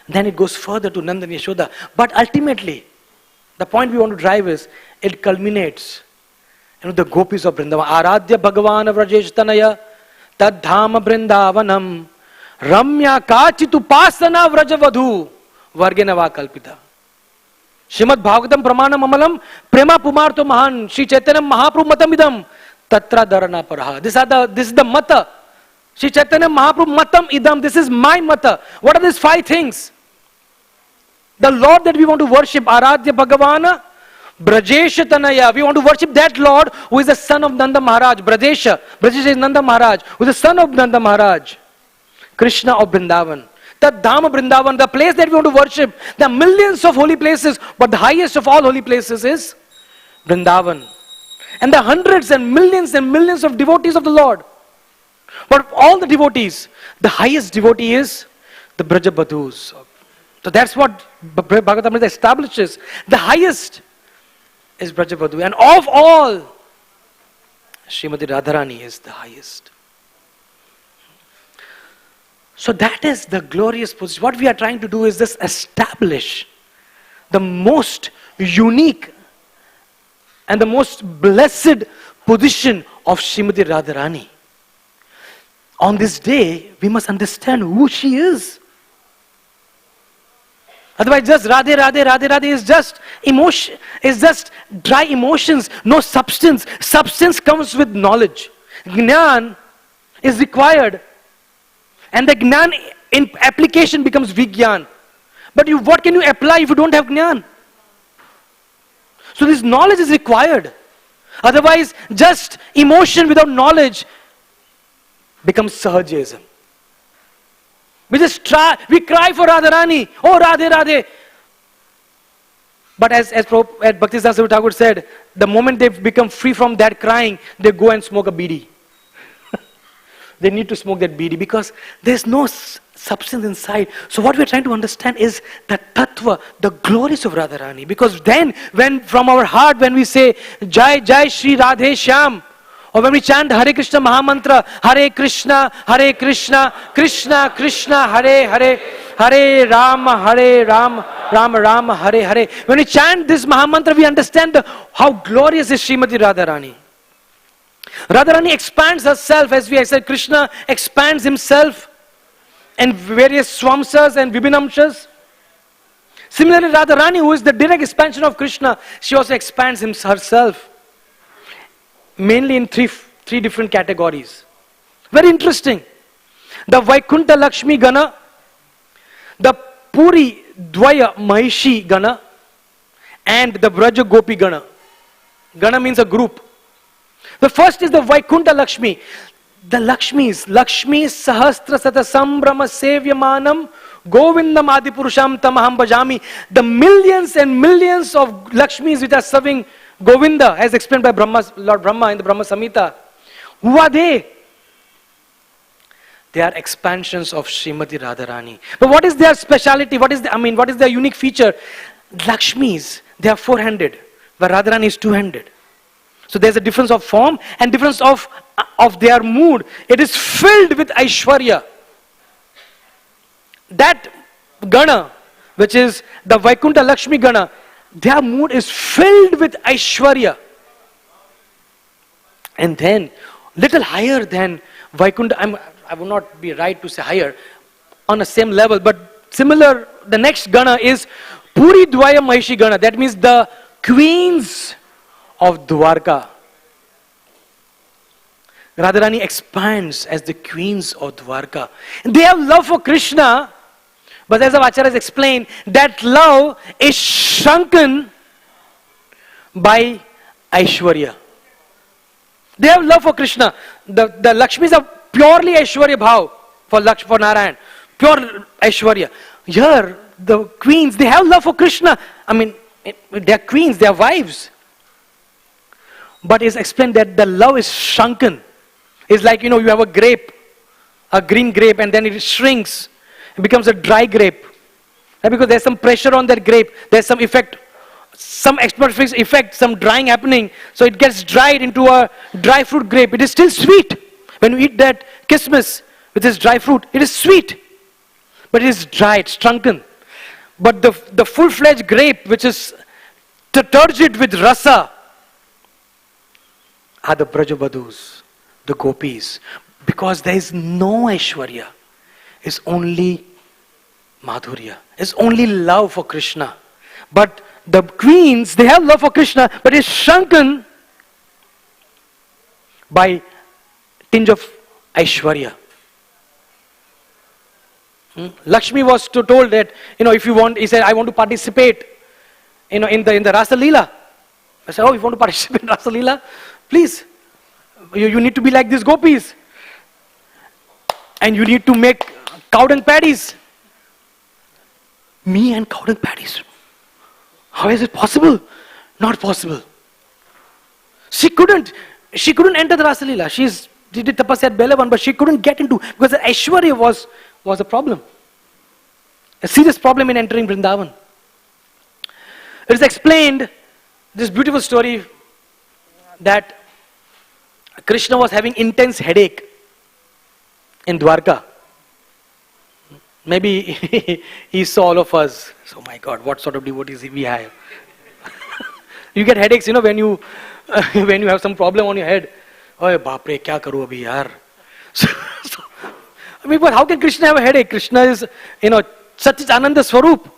Speaker 1: Then it goes further to Nanda and Yashoda. But ultimately, the point we want to drive is, it culminates in the gopis of Vrindavan. Aradhya Bhagavan Vrajesh Tanaya Tad Dhama Vrindavanam Ramya Kachitu Pasana Vrajavadhu Vargenava Kalpita. Shrimad Bhagavatam Pramanam Amalam Prema Pumarto Mahan Shri Chaitanyam Mahaprabhu Matamidam Tatra Dharana Paraha. This is the Mata. Shri Chaitanya Mahaprabhu Matam Idam. This is my Mata. What are these 5 things? The Lord that we want to worship, Aradhya Bhagavana, Brajesha Tanaya. We want to worship that Lord who is the son of Nanda Maharaj. Brajesha is Nanda Maharaj, who is the son of Nanda Maharaj. Krishna of Vrindavan. The Dhama Vrindavan, the place that we want to worship. There are millions of holy places, but the highest of all holy places is Vrindavan. And there are hundreds and millions of devotees of the Lord. But of all the devotees, the highest devotee is the Brajabadhus. So that's what Bhagavatamrita establishes. The highest is Brajabadhu. And of all, Srimati Radharani is the highest. So that is the glorious position. What we are trying to do is just establish the most unique and the most blessed position of Srimati Radharani. On this day, we must understand who she is. Otherwise, just Radhe, Radhe, Radhe, Radhe is just emotion, is just dry emotions, no substance. Substance comes with knowledge. Jnana is required. And the Jnana in application becomes Vigyan. But what can you apply if you don't have Jnana? So this knowledge is required. Otherwise, just emotion without knowledge becomes Sahajism. We cry for Radharani. Oh, Radhe, Radhe. But as Bhaktisiddhanta Thakur said, the moment they become free from that crying, they go and smoke a bidi. They need to smoke that bidi because there's no substance inside. So what we're trying to understand is the tattva, the glories of Radharani. Because then, when from our heart, when we say, Jai Jai Shri Radhe Shyam, or when we chant Hare Krishna Mahamantra, Hare Krishna, Krishna Krishna, Hare Hare, Hare Rama, Rama Rama, Hare Hare. When we chant this Mahamantra, we understand how glorious is Srimati Radharani. Radharani expands herself, as we said, Krishna expands himself in various swamsas and vibhinamshas. Similarly, Radharani, who is the direct expansion of Krishna, she also expands herself. Mainly in three different categories. Very interesting. The Vaikuntha Lakshmi Gana, the Puri Dvaya Mahishi Gana, and the Vraja Gopi Gana. Gana means a group. The first is the Vaikuntha Lakshmi. The Lakshmis. Lakshmi Sahasra Sata Sambrama Sevyamanam Govindam Adipurusham Tamaham Bhajami. The millions and millions of Lakshmis which are serving Govinda, as explained by Lord Brahma in the Brahma Samhita. Who are they? They are expansions of Srimati Radharani. But what is their speciality? What is their unique feature? Lakshmis, they are four-handed, where Radharani is two-handed. So there's a difference of form and difference of their mood. It is filled with Aishwarya. That Gana, which is the Vaikuntha Lakshmi Gana, their mood is filled with Aishwarya. And then, little higher than Vaikuntha, I would not be right to say higher, on the same level, but similar, the next Gana is Puri Dvaya Mahishi Gana. That means the queens of Dwarka. Radharani expands as the queens of Dwarka. They have love for Krishna, but as our Acharya has explained, that love is shrunken by Aishwarya. They have love for Krishna. The Lakshmis are purely Aishwarya Bhav for Narayan. Pure Aishwarya. Here, the queens, they have love for Krishna. They are queens, they are wives. But it's explained that the love is shrunken. It's like, you have a grape, a green grape, and then it shrinks. It becomes a dry grape. And because there's some pressure on that grape, there's some effect, some atmospheric effect, some drying happening. So it gets dried into a dry fruit grape. It is still sweet. When you eat that kismis with this dry fruit, it is sweet. But it is dry, it's shrunken. But the full-fledged grape, which is turgid with rasa, are the Brajabadhus, the gopis. Because there is no Aishwarya. It's only Madhurya. It's only love for Krishna. But the queens, they have love for Krishna, but it's shrunken by tinge of Aishwarya. Lakshmi was told that, if you want, he said, I want to participate, in the Rasa Leela. I said, you want to participate in Rasa Leela? Please, you need to be like these gopis. And you need to make cow dung patties. Me and cow dung patties. How is it possible? Not possible. She couldn't enter the Rasa Leela. She did tapasya at Belavan, but she couldn't get into, because the Aishwarya was a problem. A serious problem in entering Vrindavan. It is explained, this beautiful story, that Krishna was having intense headache in Dwarka. Maybe he saw all of us. So, my God, what sort of devotees we have. You get headaches, when you have some problem on your head. Oh, baapre, kya karu abhi yaar. But how can Krishna have a headache? Krishna is, Satchit Ananda Swarup.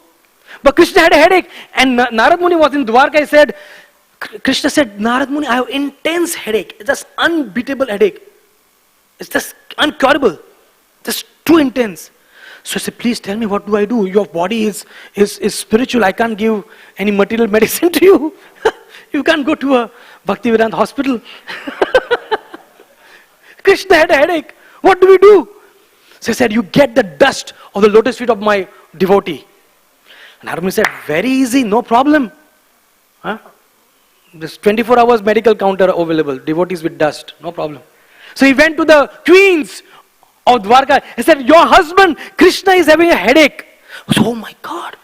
Speaker 1: But Krishna had a headache. And Narad Muni was in Dwarka. He said, Krishna said, Narad Muni, I have intense headache. It's just unbeatable headache. It's just uncurable. Just too intense. So I said, please tell me, what do I do? Your body is spiritual. I can't give any material medicine to you. You can't go to a Bhaktivedanta hospital. Krishna had a headache. What do we do? So I said, you get the dust of the lotus feet of my devotee. And Narad Muni said, very easy, no problem. There's 24 hours medical counter available. Devotees with dust, no problem. So he went to the queens of Dwarka. He said, your husband, Krishna, is having a headache. I said, oh my God,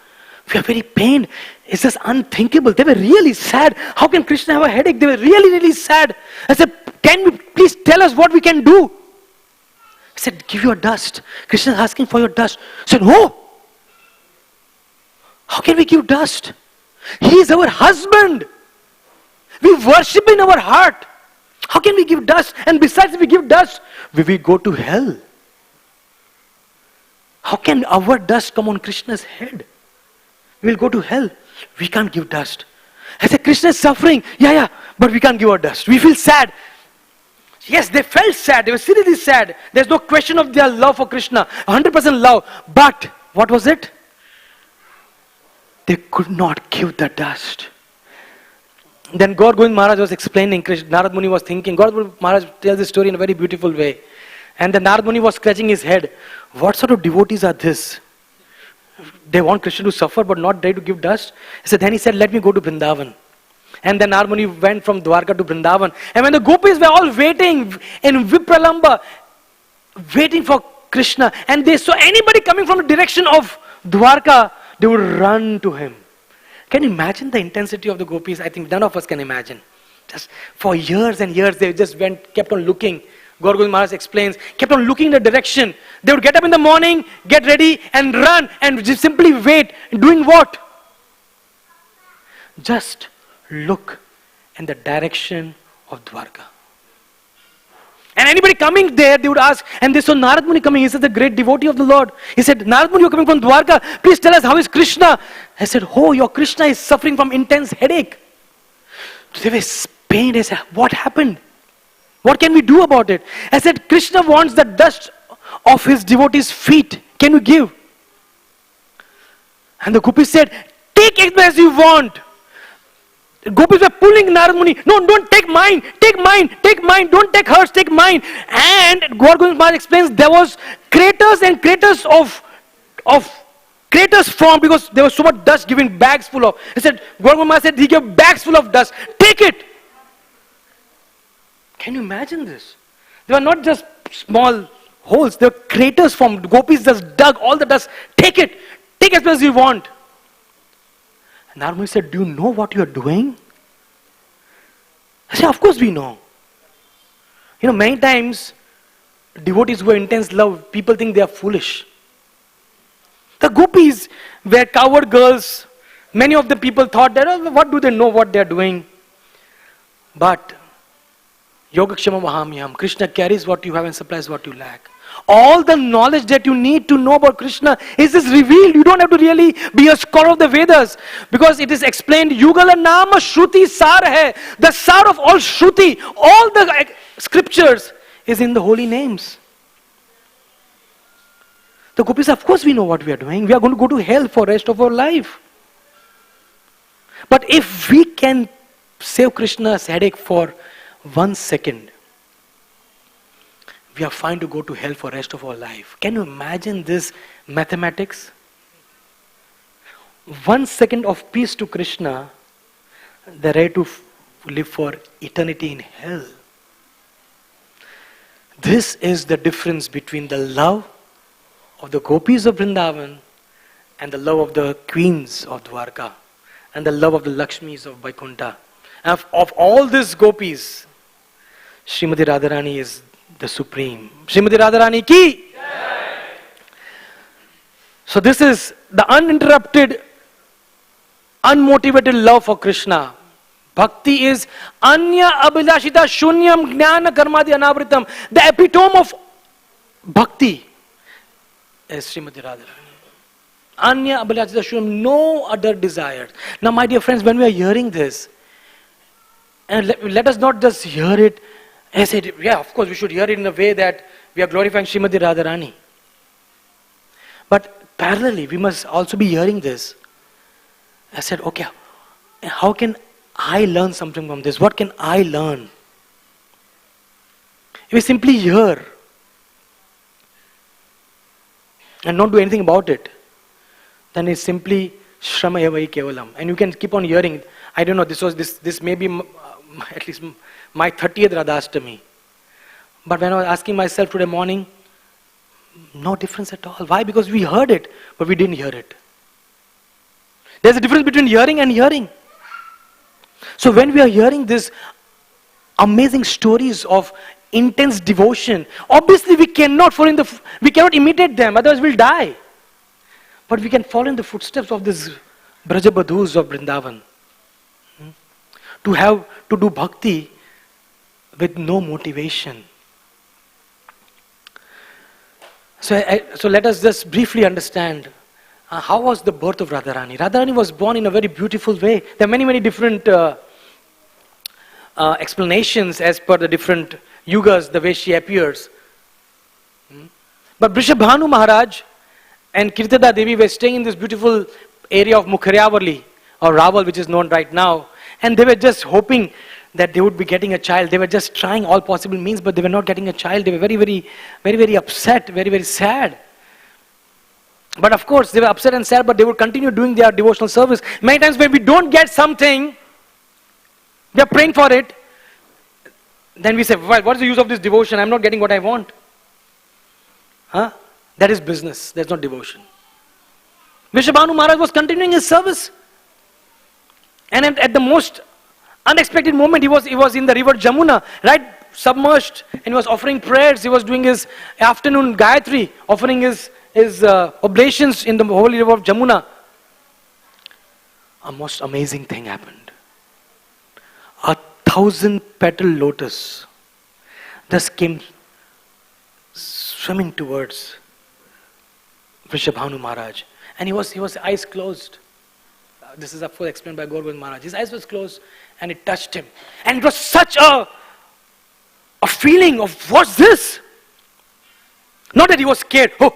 Speaker 1: we are very pained. It's just unthinkable. They were really sad. How can Krishna have a headache? They were really, really sad. I said, can you please tell us what we can do? I said, give your dust. Krishna is asking for your dust. I said, no. How can we give dust? He is our husband. We worship in our heart. How can we give dust? And besides, if we give dust, we will go to hell. How can our dust come on Krishna's head? We will go to hell. We can't give dust. I said, Krishna is suffering. Yeah, but we can't give our dust. We feel sad. Yes, they felt sad. They were seriously sad. There's no question of their love for Krishna. 100% love. But, what was it? They could not give the dust. Then Gaur Govind Maharaj was explaining, Narad Muni was thinking, Gaur Govind Maharaj tells this story in a very beautiful way. And then Narad Muni was scratching his head. What sort of devotees are this? They want Krishna to suffer but not ready to give dust. So then he said, let me go to Vrindavan. And then Narmani went from Dwarka to Vrindavan. And when the gopis were all waiting in Vipralamba, waiting for Krishna, and they saw anybody coming from the direction of Dwarka, they would run to him. Can you imagine the intensity of the gopis? I think none of us can imagine. Just for years and years, they just kept on looking. Gaur Govind Maharaj explains, kept on looking in the direction. They would get up in the morning, get ready and run and just simply wait. Doing what? Just look in the direction of Dwarka. And anybody coming there, they would ask, and they saw Narad Muni coming. He said, the great devotee of the Lord. He said, Narad Muni, you're coming from Dwarka. Please tell us, how is Krishna? I said, oh, your Krishna is suffering from intense headache. They were pained. They said, what happened? What can we do about it? I said, Krishna wants the dust of his devotees' feet. Can you give? And the gopis said, take it as you want. The gopis were pulling Narad Muni. No, don't take mine. Take mine. Take mine. Don't take hers. Take mine. And Gaur Govind Maharaj explains there was craters and craters of craters formed because there was so much dust giving bags full of. He said, Gaur Govind Maharaj said, he gave bags full of dust. Take it. Can you imagine this? They were not just small holes. They were craters formed. The gopis just dug all the dust. Take it. Take as much as you want. And Narad Muni said, do you know what you are doing? I said, of course we know. You know, many times, devotees who are intense love, people think they are foolish. The gopis were coward girls. Many of the people thought that, oh, what do they know what they are doing? But, Yogakshama Mahamyam, Krishna carries what you have and supplies what you lack. All the knowledge that you need to know about Krishna is just revealed. You don't have to really be a scholar of the Vedas. Because it is explained, Yugala Nama Shruti Sar hai. The Sar of all Shruti, all the scriptures is in the holy names. The gopis, of course we know what we are doing. We are going to go to hell for the rest of our life. But if we can save Krishna's headache for 1 second, we are fine to go to hell for the rest of our life. Can you imagine this mathematics? 1 second of peace to Krishna, they're ready to live for eternity in hell. This is the difference between the love of the gopis of Vrindavan and the love of the queens of Dwarka and the love of the Lakshmis of Vaikuntha. Of all these gopis, Srimati Radharani is the supreme. Srimati Radharani ki! Jai. So this is the uninterrupted, unmotivated love for Krishna. Bhakti is anya abhilashita shunyam jnana karmadi anavritam. The epitome of bhakti is Srimati Radharani. Anya abhilashita shunyam, no other desires. Now my dear friends, when we are hearing this, and let us not just hear it. I said, yeah, of course we should hear it in a way that we are glorifying Srimati Radharani. But parallelly, we must also be hearing this. I said, okay, how can I learn something from this? What can I learn? If we simply hear and not do anything about it, then it's simply Shramaya Vai Kevalam. And you can keep on hearing. I don't know, this may be at least my 30th Radhastami. But when I was asking myself today morning, no difference at all. Why? Because we heard it, but we didn't hear it. There's a difference between hearing and hearing. So when we are hearing these amazing stories of intense devotion, obviously we cannot imitate them, otherwise we'll die. But we can follow in the footsteps of these Brajabadhus of Vrindavan. To do bhakti with no motivation. So let us just briefly understand how was the birth of Radharani. Radharani was born in a very beautiful way. There are many different explanations as per the different yugas, the way she appears. But Vrishabhanu Maharaj and Kirtada Devi were staying in this beautiful area of Mukharyavali or Raval, which is known right now. And they were just hoping that they would be getting a child. They were just trying all possible means, but they were not getting a child. They were very upset, very sad. But of course, they were upset and sad, but they would continue doing their devotional service. Many times when we don't get something, we are praying for it, then we say, well, what's the use of this devotion? I'm not getting what I want. Huh? That is business. That's not devotion. Vrishabhanu Maharaj was continuing his service. And at the most unexpected moment, he was in the river Jamuna, right? Submerged. And he was offering prayers. He was doing his afternoon Gayatri, offering his oblations in the holy river of Jamuna. A most amazing thing happened. 1,000-petal lotus just came swimming towards Vrishabhanu Maharaj. And he was eyes closed. This is of course explained by Gaur Govind Maharaj. His eyes was closed and it touched him. And it was such a feeling of, what's this? Not that he was scared. Oh.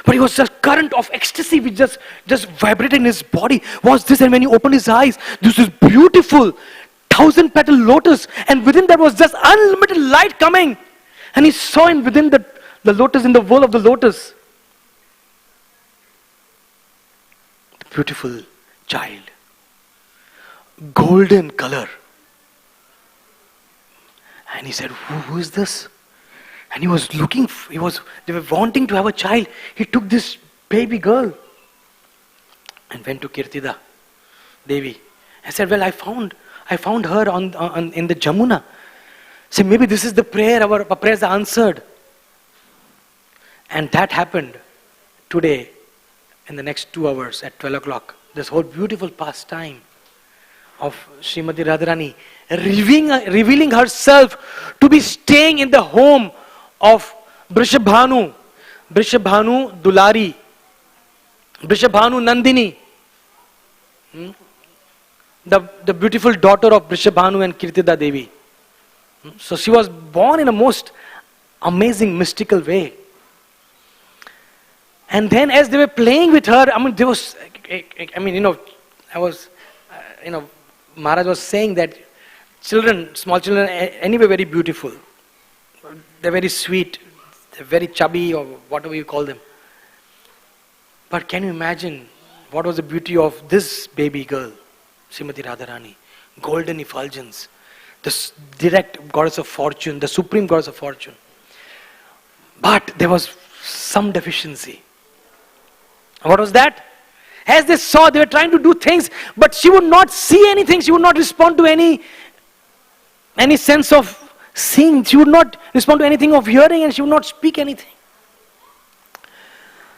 Speaker 1: But it was just current of ecstasy which just vibrated in his body. What's this? And when he opened his eyes, this is beautiful 1,000-petal lotus. And within that was just unlimited light coming. And he saw in within the lotus, in the whirl of the lotus, the beautiful child. Golden color. And he said, who is this? And he was looking, they were wanting to have a child. He took this baby girl and went to Kirtida Devi. I said, well, I found her in the Jamuna. So maybe this is the prayer, our prayers are answered. And that happened today in the next 2 hours at 12 o'clock. This whole beautiful pastime of Srimati Radharani revealing herself to be staying in the home of Vrishabhanu Dulari, Vrishabhanu Nandini, the beautiful daughter of Vrishabhanu and Kirtida Devi. So she was born in a most amazing mystical way. And then as they were playing with her, Maharaj was saying that small children, anyway very beautiful. They're very sweet, they're very chubby or whatever you call them. But can you imagine what was the beauty of this baby girl, Srimati Radharani? Golden effulgence, the direct goddess of fortune, the supreme goddess of fortune. But there was some deficiency. What was that? As they saw, they were trying to do things, but she would not see anything, she would not respond to any sense of seeing, she would not respond to anything of hearing, and she would not speak anything.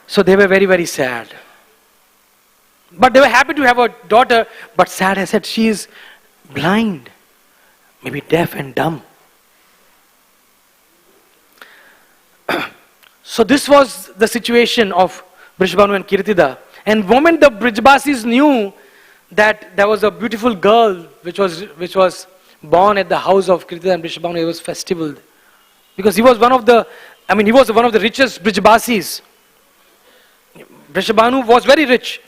Speaker 1: So they were very, very sad. But they were happy to have a daughter, but sad. I said, she is blind, maybe deaf and dumb. So this was the situation of Vrishabhanu and Kirtida. And the moment the Brijbasis knew that there was a beautiful girl which was born at the house of Kirtida and Vrishabhanu, it was festival. Because he was one of the richest Brijbasis. Vrishabhanu was very rich.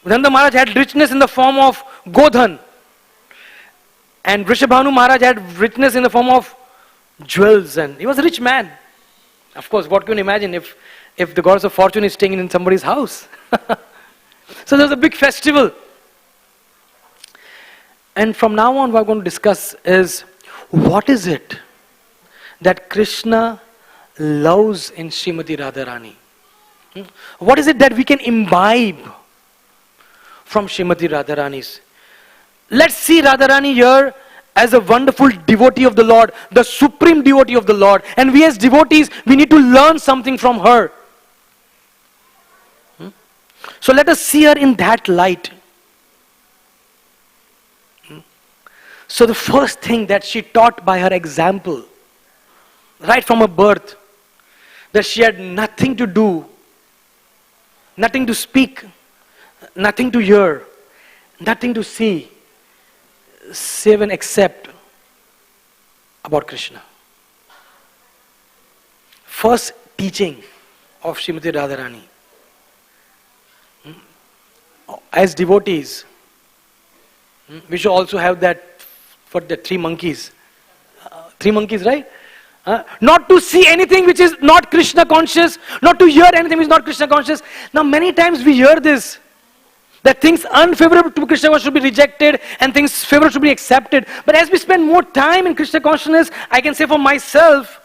Speaker 1: Nanda Maharaj had richness in the form of Godhan. And Vrishabhanu Maharaj had richness in the form of jewels. And he was a rich man. Of course, what can you imagine if the goddess of fortune is staying in somebody's house? So there was a big festival. And from now on, what we're going to discuss is, what is it that Krishna loves in Srimati Radharani? What is it that we can imbibe from Srimati Radharani's? Let's see Radharani here as a wonderful devotee of the Lord, the supreme devotee of the Lord. And we as devotees, we need to learn something from her. So let us see her in that light. So the first thing that she taught by her example, right from her birth, that she had nothing to do, nothing to speak, nothing to hear, nothing to see, save and accept about Krishna. First teaching of Srimati Radharani. As devotees, we should also have that for the 3 monkeys. 3 monkeys, right? Not to see anything which is not Krishna conscious, not to hear anything which is not Krishna conscious. Now many times we hear this, that things unfavorable to Krishna consciousness should be rejected and things favorable should be accepted. But as we spend more time in Krishna consciousness, I can say for myself,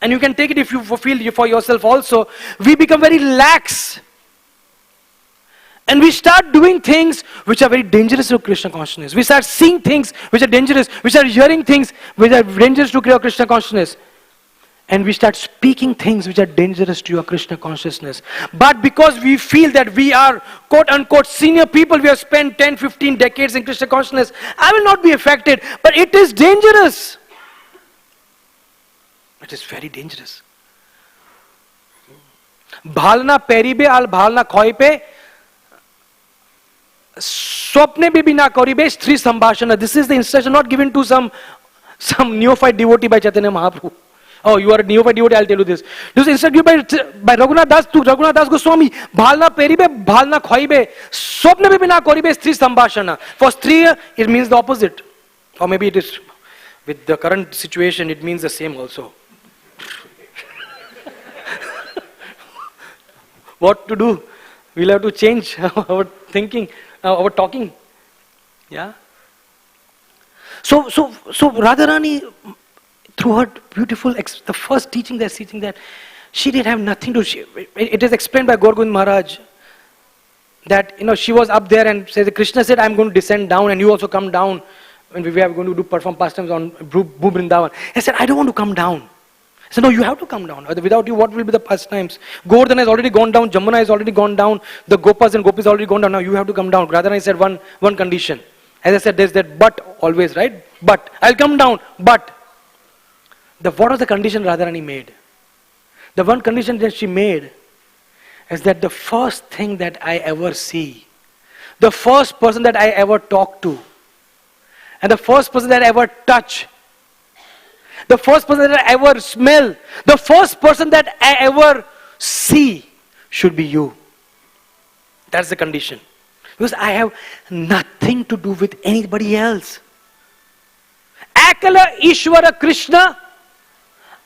Speaker 1: and you can take it if you feel for yourself also, we become very lax. And we start doing things which are very dangerous to Krishna consciousness. We start seeing things which are dangerous. We start hearing things which are dangerous to Krishna consciousness. And we start speaking things which are dangerous to your Krishna consciousness. But because we feel that we are quote unquote senior people, we have spent 10, 15 decades in Krishna consciousness, I will not be affected. But it is dangerous. It is very dangerous. Bhalna peribe al bhalna khoipe swapne be bina koribe stri sambhashana. This is the instruction not given to some neophyte devotee by Chaitanya Mahaprabhu. Oh, you are a neophyte devotee, I'll tell you this. This is instructed by Raghunath Das to Raghunath Das Goswami. Bhalna peribe, bhalna khoibe, swapna be bina koribe stri sambhashana. For stri, it means the opposite. Or maybe it is, with the current situation, it means the same also. What to do? We'll have to change our thinking, our talking. Yeah. So Radharani, through her beautiful, the first teaching that's teaching that, she didn't have nothing to, it is explained by Gaur Govind Maharaj, that, she was up there and Krishna said, I'm going to descend down and you also come down, when we are going to perform pastimes on Bhu Vrindavan. He said, I don't want to come down. He said, no, you have to come down. Without you, what will be the pastimes? Govardhana has already gone down, Jamuna has already gone down, the Gopas and Gopis already gone down, now you have to come down. Radharani said one condition. As I said, there's that but always, right? But, I'll come down, but. What was the condition Radharani made? The one condition that she made is that the first thing that I ever see, the first person that I ever talk to, and the first person that I ever touch, the first person that I ever smell, the first person that I ever see should be you. That's the condition. Because I have nothing to do with anybody else. Akala Ishvara Krishna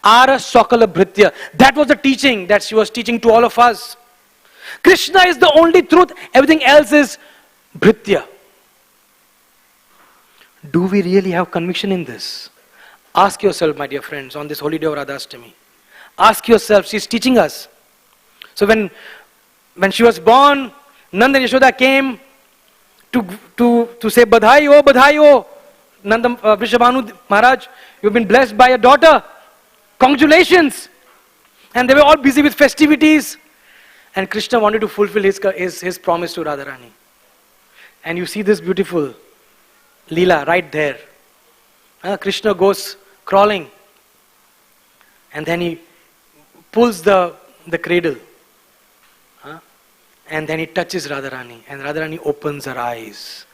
Speaker 1: Ara Sakala Bhritya. That was the teaching that she was teaching to all of us. Krishna is the only truth, everything else is Bhritya. Do we really have conviction in this? Ask yourself, my dear friends, on this holy day of Radhastami. Ask yourself, she's teaching us. So when she was born, Nanda and Yashoda came to say, Badhai ho, Nanda Vrishabhanu Maharaj, you've been blessed by a daughter. Congratulations! And they were all busy with festivities. And Krishna wanted to fulfill his promise to Radharani. And you see this beautiful Leela right there. Krishna goes crawling. And then he pulls the cradle. And then he touches Radharani. And Radharani opens her eyes.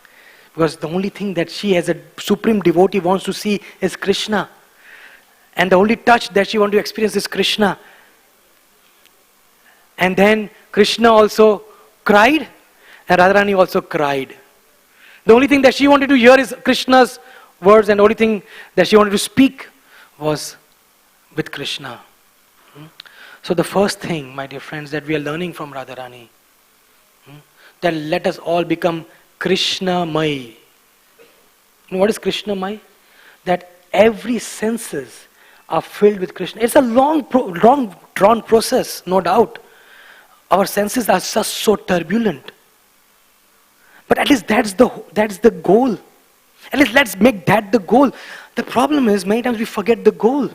Speaker 1: Because the only thing that she as a supreme devotee wants to see is Krishna. And the only touch that she wants to experience is Krishna. And then Krishna also cried, and Radharani also cried. The only thing that she wanted to hear is Krishna's words, and the only thing that she wanted to speak was with Krishna. So the first thing, my dear friends, that we are learning from Radharani, that let us all become Krishna-mai. What is Krishna-mai? That every senses are filled with Krishna. It's a long drawn process, no doubt. Our senses are just so turbulent. But at least that's the goal. At least let's make that the goal. The problem is many times we forget the goal.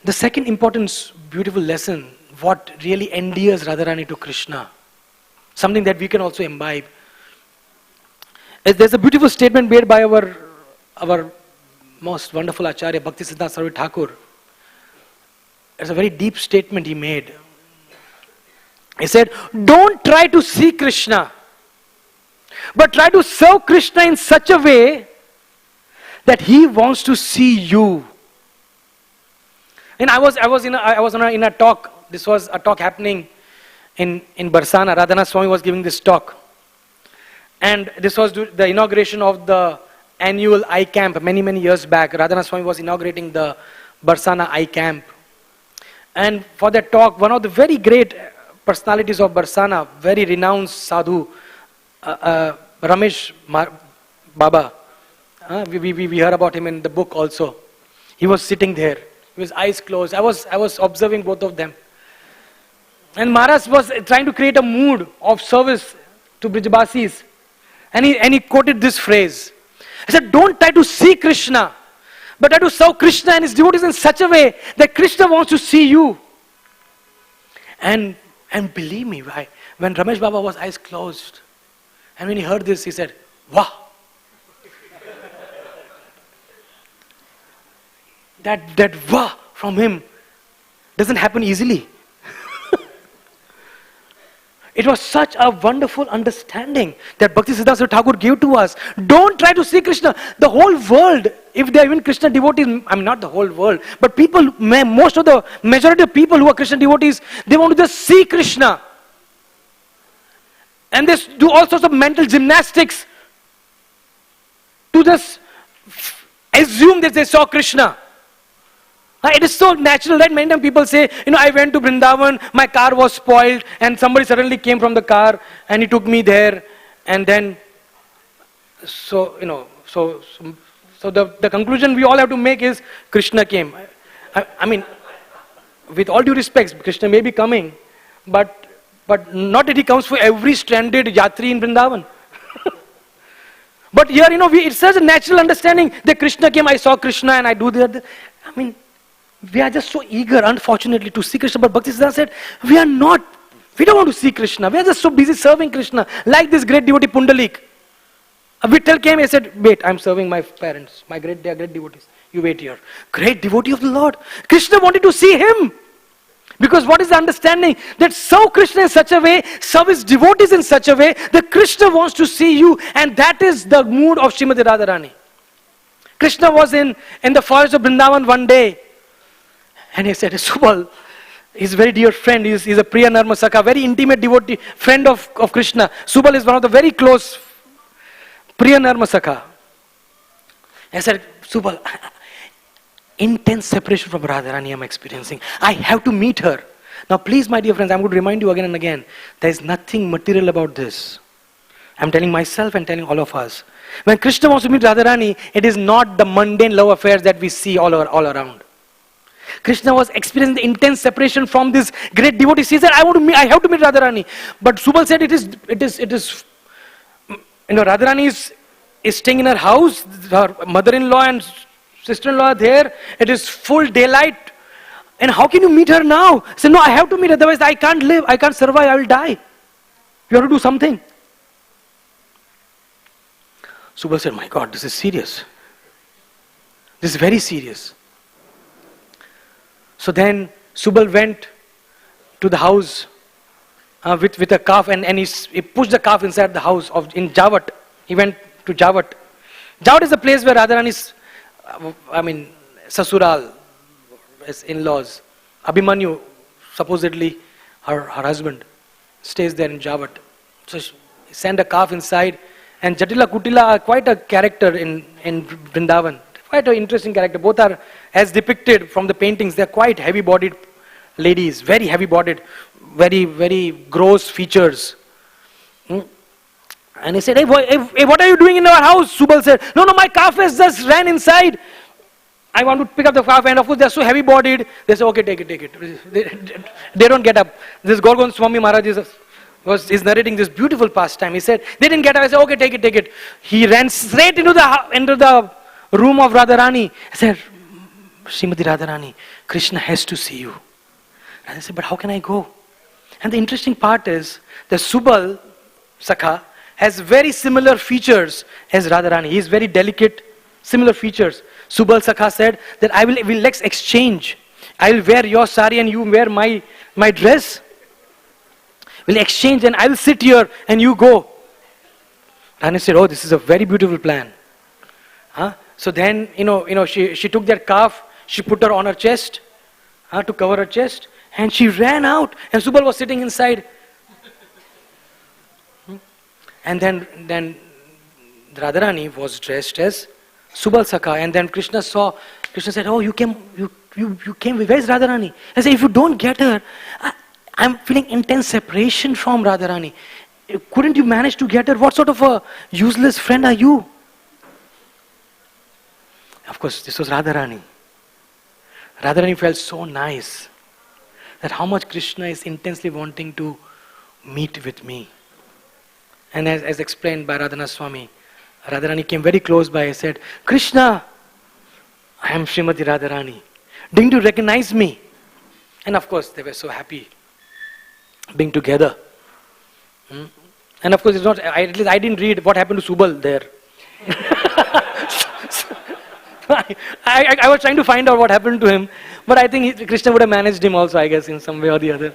Speaker 1: The second important, beautiful lesson, what really endears Radharani to Krishna, something that we can also imbibe, is there's a beautiful statement made by our most wonderful Acharya, Bhakti Siddhanta Sarvabhauma Thakur. It's a very deep statement he made. He said, don't try to see Krishna, but try to serve Krishna in such a way that he wants to see you. And I was in a talk. This was a talk happening in Barsana. Radhanath Swami was giving this talk. And this was the inauguration of the annual I camp many years back. Radharani was inaugurating the Barsana I camp. And for that talk, one of the very great personalities of Barsana, very renowned sadhu, Ramesh Baba, we heard about him in the book also. He was sitting there, with his eyes closed. I was observing both of them. And Maharaj was trying to create a mood of service to Brijbasis. And he quoted this phrase. He said, don't try to see Krishna, but try to serve Krishna and his devotees in such a way that Krishna wants to see you. And believe me, when Ramesh Baba was eyes closed, and when he heard this, he said, wow. That wow from him doesn't happen easily. It was such a wonderful understanding that Bhakti Siddhanta Thakur gave to us. Don't try to see Krishna. The whole world, if they are even Krishna devotees, I mean not the whole world, but majority of people who are Krishna devotees, they want to just see Krishna. And they do all sorts of mental gymnastics to just assume that they saw Krishna. It is so natural, right? Many times people say, I went to Vrindavan, my car was spoiled, and somebody suddenly came from the car and he took me there, and then, so the conclusion we all have to make is Krishna came. I mean, with all due respect, Krishna may be coming, but not that he comes for every stranded yatri in Vrindavan. But here, it's such a natural understanding that Krishna came, I saw Krishna and I do that. I mean, we are just so eager, unfortunately, to see Krishna. But Bhakti Siddhanta said, we don't want to see Krishna. We are just so busy serving Krishna. Like this great devotee Pundalik. Vittal came and said, wait, I'm serving my parents. They are great devotees. You wait here. Great devotee of the Lord. Krishna wanted to see him. Because what is the understanding? That serve Krishna in such a way, serve his devotees in such a way, that Krishna wants to see you. And that is the mood of Srimati Radharani. Krishna was in the forest of Vrindavan one day. And he said, Subal, he's a very dear friend, he's a Priya Narma Sakha, very intimate devotee, friend of Krishna. Subal is one of the very close Priya Narma Sakha. I said, Subal, intense separation from Radharani I'm experiencing. I have to meet her. Now please, my dear friends, I'm going to remind you again and again, there is nothing material about this. I'm telling myself and telling all of us. When Krishna wants to meet Radharani, it is not the mundane love affairs that we see all around. Krishna was experiencing the intense separation from this great devotee. He said, I have to meet Radharani. But Subal said, it is, Radharani is staying in her house. Her mother-in-law and sister-in-law are there. It is full daylight. And how can you meet her now? He said, no, I have to meet her. Otherwise I can't live. I can't survive. I will die. You have to do something. Subal said, my God, this is serious. This is very serious. So then Subal went to the house with a calf and he pushed the calf inside the house in Javat. He went to Javat. Javat is a place where Radharani's, Sasural, his in-laws, Abhimanyu, supposedly her husband, stays there in Javat. So he sent a calf inside, and Jatila Kutila are quite a character in Vrindavan. Quite an interesting character. Both are, as depicted from the paintings, they are quite heavy-bodied ladies, very heavy-bodied, very, very gross features. And he said, hey, what are you doing in our house? Subal said, no, my calf has just ran inside. I want to pick up the calf, and of course they are so heavy-bodied. They say, okay, take it. They don't get up. This Gorgon Swami Maharaj is narrating this beautiful pastime. He said, they didn't get up. I said, okay, take it. He ran straight into the room of Radharani. I said, Srimati Radharani, Krishna has to see you. And I said, but how can I go? And the interesting part is that Subal Sakha has very similar features as Radharani. He is very delicate, similar features. Subal Sakha said that let's exchange. I will wear your sari and you wear my dress. We'll exchange and I will sit here and you go. Radharani said, oh, this is a very beautiful plan. So then, she took that calf, she put her on her chest, to cover her chest, and she ran out, and Subal was sitting inside. And then Radharani was dressed as Subal Sakha, and then Krishna said, "Oh, you came, where's Radharani?" I said, "If you don't get her, I'm feeling intense separation from Radharani. Couldn't you manage to get her? What sort of a useless friend are you?" Of course, this was Radharani. Radharani felt so nice that how much Krishna is intensely wanting to meet with me. And as explained by Radharani, Radharani came very close by and said, "Krishna, I am Srimati Radharani. Didn't you recognize me?" And of course, they were so happy being together. And of course, it's not. At least I didn't read what happened to Subal there. I was trying to find out what happened to him, but I think Krishna would have managed him also, I guess, in some way or the other.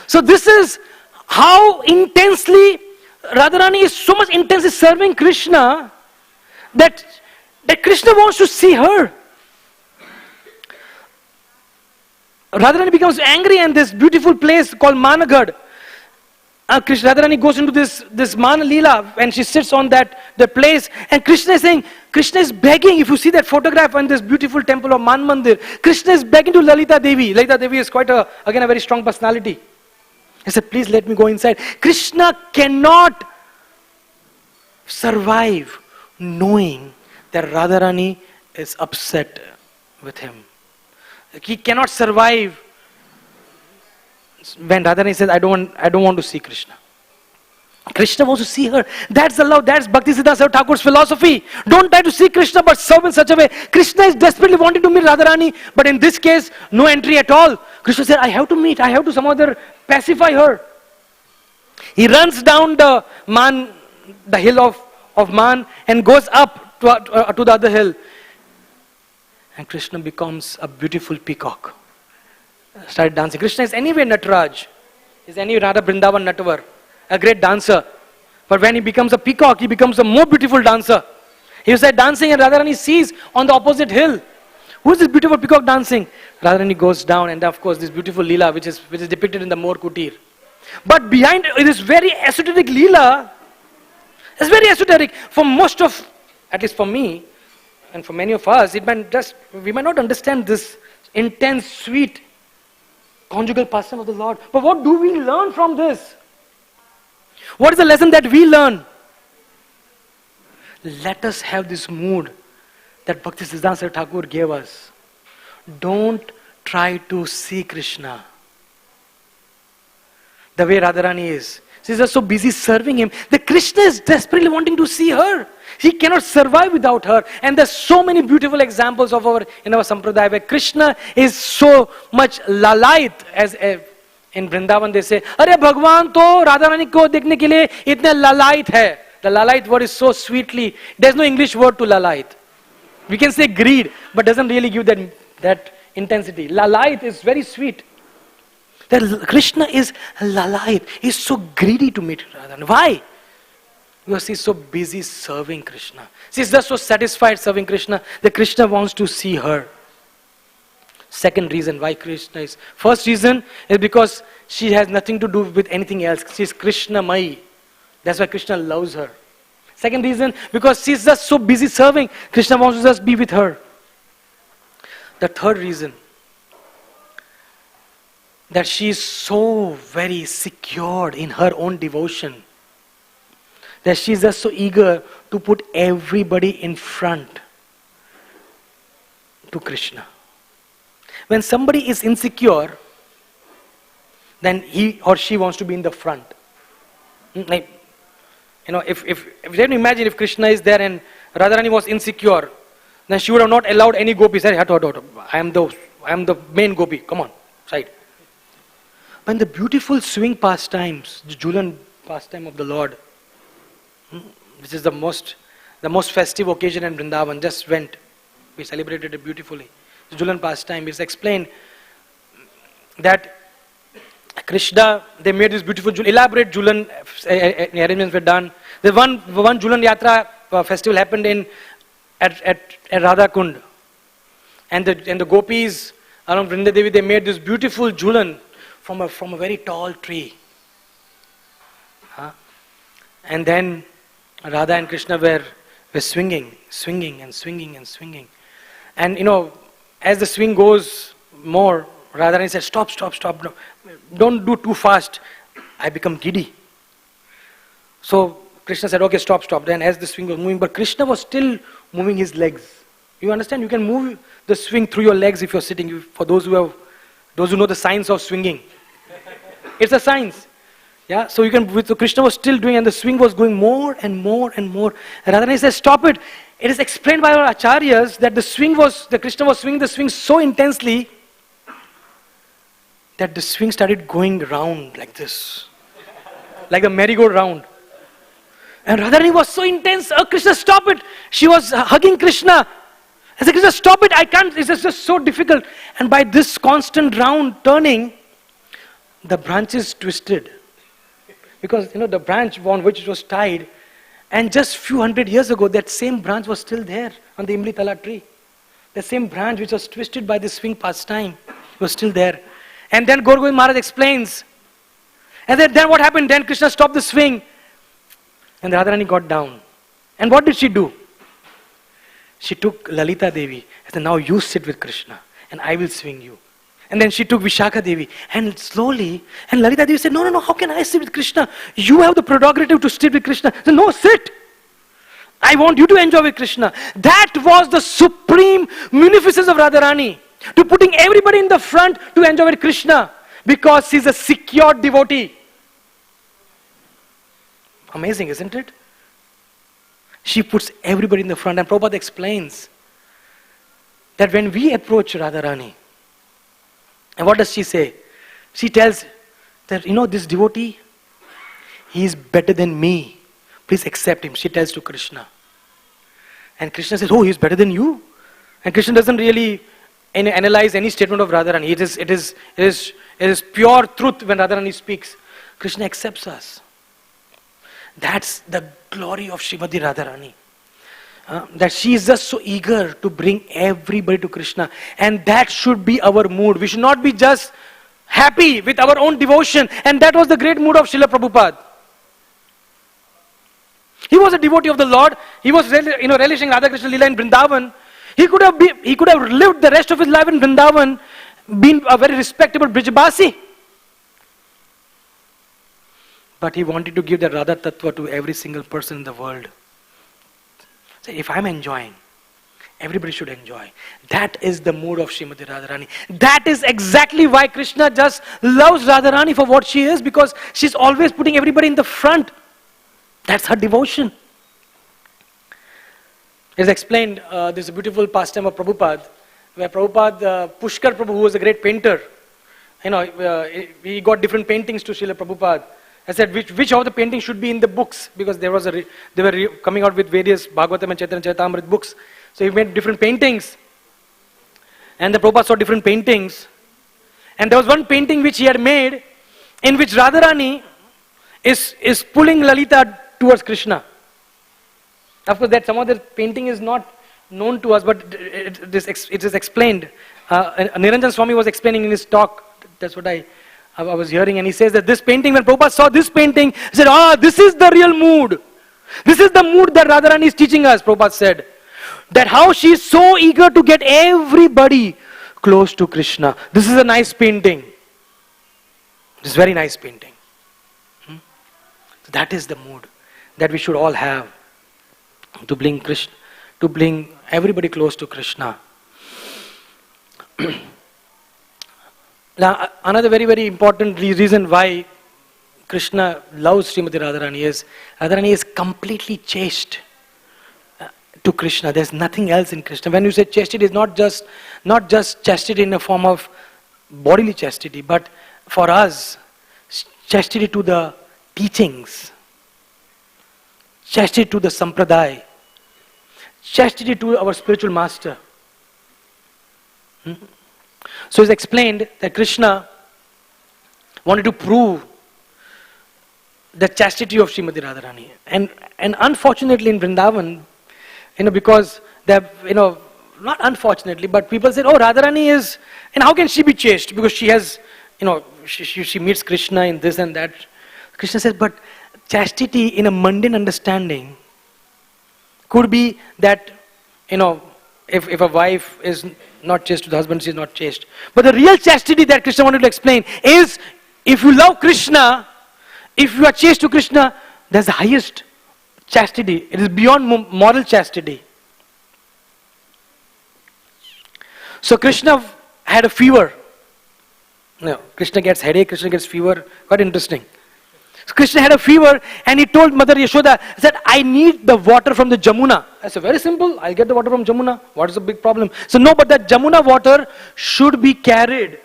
Speaker 1: So this is how intensely Radharani is so much intensely serving Krishna that Krishna wants to see her. Radharani becomes angry, and this beautiful place called Managad, Radharani goes into this Mana Leela, and she sits on the place, and Krishna is saying, Krishna is begging. If you see that photograph on this beautiful temple of Man Mandir, Krishna is begging to Lalita Devi. Lalita Devi is quite a very strong personality. He said, "Please let me go inside." Krishna cannot survive knowing that Radharani is upset with him. He cannot survive when Radharani says, I don't want to see Krishna. Krishna wants to see her. That's the love. That's Bhaktisiddhanta Thakur's philosophy. Don't try to see Krishna, but serve in such a way. Krishna is desperately wanting to meet Radharani, but in this case, no entry at all. Krishna said, I have to meet. I have to some other pacify her. He runs down the hill of Man, and goes up to the other hill. And Krishna becomes a beautiful peacock. Started dancing. Krishna is anyway Nataraj. Is anyway Radha Vrindavan Natavar. A great dancer. But when he becomes a peacock, he becomes a more beautiful dancer. He was there dancing, and Radharani sees on the opposite hill. Who is this beautiful peacock dancing? Radharani goes down, and of course this beautiful Leela which is depicted in the Mor Kutir. But behind this very esoteric Leela, it's very esoteric. For most of, at least for me, and for many of us, we might not understand this intense, sweet, conjugal passion of the Lord. But what do we learn from this? What is the lesson that we learn? Let us have this mood that Bhaktisiddhanta Thakur gave us. Don't try to see Krishna the way Radharani is. She's just so busy serving him that Krishna is desperately wanting to see her. He cannot survive without her. And there's so many beautiful examples in our Sampradaya where Krishna is so much lalait, as in Vrindavan they say, "Arey Bhagwan to Radharani ko dekhne ke liye itne lalait hai." The lalait word is so sweetly. There's no English word to lalait. We can say greed, but doesn't really give that intensity. Lalait is very sweet. That Krishna is lalait. He's so greedy to meet Radharani. Why? Because he's so busy serving Krishna. She's just so satisfied serving Krishna that Krishna wants to see her. Second reason why Krishna is. First reason is because she has nothing to do with anything else. She's Krishnamai. That's why Krishna loves her. Second reason, because she's just so busy serving, Krishna wants to just be with her. The third reason, that she is so very secured in her own devotion, that she is just so eager to put everybody in front to Krishna. When somebody is insecure, then he or she wants to be in the front. Like, if you can imagine if Krishna is there and Radharani was insecure, then she would have not allowed any gopis. I am the main gopi. Come on, side. When the beautiful swing pastimes, the Julan pastime of the Lord, which is the most festive occasion in Vrindavan, just went. We celebrated it beautifully. The Julan pastime is explained that Krishna, they made this beautiful elaborate Julan arrangements were done. The one Julan Yatra festival happened at Radha Kund, and the gopis around Vrinda Devi, they made this beautiful Julan from a very tall tree. And then Radha and Krishna were swinging and swinging and swinging. And as the swing goes more, Radharani said, stop, no, don't do too fast. I become giddy. So Krishna said, okay, stop. Then as the swing was moving, but Krishna was still moving his legs. You understand? You can move the swing through your legs if you're sitting. For those who know the science of swinging, it's a science. Yeah. So so Krishna was still doing, and the swing was going more and more and more. And Radharani says, stop it. It is explained by our acharyas that Krishna was swinging the swing so intensely that the swing started going round like this, like a merry-go-round. And Radharani was so intense. Oh, Krishna, stop it. She was hugging Krishna. I said, Krishna, stop it. I can't. It's just so difficult. And by this constant round turning, the branches twisted. Because, the branch on which it was tied, and just few hundred years ago, that same branch was still there on the Imli Tala tree. The same branch which was twisted by the swing pastime was still there. And then Gaur Govind Maharaj explains. And then what happened? Then Krishna stopped the swing. And Radharani got down. And what did she do? She took Lalita Devi and said, now you sit with Krishna and I will swing you. And then she took Vishakha Devi and slowly, and Lalita Devi said, no, how can I sit with Krishna? You have the prerogative to sit with Krishna. Said, no, sit. I want you to enjoy with Krishna. That was the supreme munificence of Radharani. To putting everybody in the front to enjoy with Krishna because he's a secured devotee. Amazing, isn't it? She puts everybody in the front, and Prabhupada explains that when we approach Radharani, and what does she say? She tells that, this devotee, he is better than me. Please accept him. She tells to Krishna. And Krishna says, oh, he is better than you? And Krishna doesn't really analyze any statement of Radharani. It is pure truth when Radharani speaks. Krishna accepts us. That's the glory of Srimati Radharani. That she is just so eager to bring everybody to Krishna. And that should be our mood. We should not be just happy with our own devotion. And that was the great mood of Srila Prabhupada. He was a devotee of the Lord. He was relishing Radha Krishna Leela in Vrindavan. He could have lived the rest of his life in Vrindavan, been a very respectable Brijbasi. But he wanted to give the Radha Tattva to every single person in the world. So if I'm enjoying, everybody should enjoy. That is the mood of Srimati Radharani. That is exactly why Krishna just loves Radharani for what she is, because she's always putting everybody in the front. That's her devotion. It is explained, there's a beautiful pastime of Prabhupada, where Prabhupada, Pushkar Prabhu, who was a great painter, he got different paintings to Srila Prabhupada. I said, which of the paintings should be in the books? Because they were coming out with various Bhagavatam and Chaitanya Charitamrita books. So he made different paintings. And the Prabhupada saw different paintings. And there was one painting which he had made, in which Radharani is pulling Lalita towards Krishna. Of course, that some of the painting is not known to us, but it is explained. Niranjan Swami was explaining in his talk. That's what I was hearing, and he says that this painting, when Prabhupada saw this painting, he said, this is the real mood. This is the mood that Radharani is teaching us, Prabhupada said. That how she is so eager to get everybody close to Krishna. This is a nice painting. This is very nice painting. So that is the mood that we should all have to bring Krishna, to bring everybody close to Krishna. Now, another very, very important reason why Krishna loves Srimati Radharani is completely chaste to Krishna. There's nothing else in Krishna. When you say chastity, it is not just chastity in the form of bodily chastity, but for us, chastity to the teachings, chastity to the sampradaya, chastity to our spiritual master. So it's explained that Krishna wanted to prove the chastity of Srimati Radharani. And unfortunately in Vrindavan, because not unfortunately, but people said, Radharani is, and how can she be chaste? Because she has, she meets Krishna in this and that. Krishna says, but chastity in a mundane understanding Could be that, if a wife is not chaste to the husband, she is not chaste. But the real chastity that Krishna wanted to explain is, if you love Krishna, if you are chaste to Krishna, that's the highest chastity. It is beyond moral chastity. So Krishna had a fever. Krishna gets headache, Krishna gets fever. Quite interesting. So Krishna had a fever and he told Mother Yashoda that I need the water from the Jamuna. I said, very simple, I'll get the water from Jamuna. What is the big problem? So no, but that Jamuna water should be carried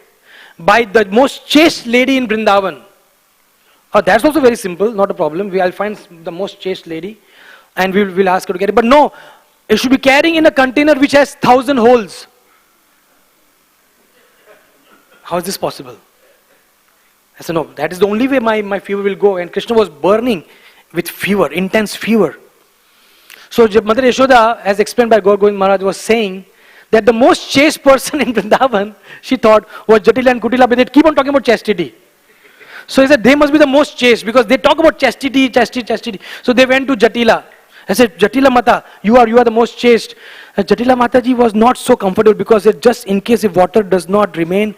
Speaker 1: by the most chaste lady in Vrindavan. Oh, that's also very simple, not a problem. I'll find the most chaste lady and we'll ask her to carry it. But no, it should be carrying in a container which has 1,000 holes. How is this possible? I said, no, that is the only way my fever will go. And Krishna was burning with fever, intense fever. So Mother Yashoda, as explained by Gaur Govind Maharaj, was saying that the most chaste person in Vrindavan, she thought, was Jatila and Kutila, but they keep on talking about chastity. So he said, they must be the most chaste because they talk about chastity, chastity, chastity. So they went to Jatila. I said, Jatila Mata, you are the most chaste. Jatila Mataji was not so comfortable because it just in case if water does not remain,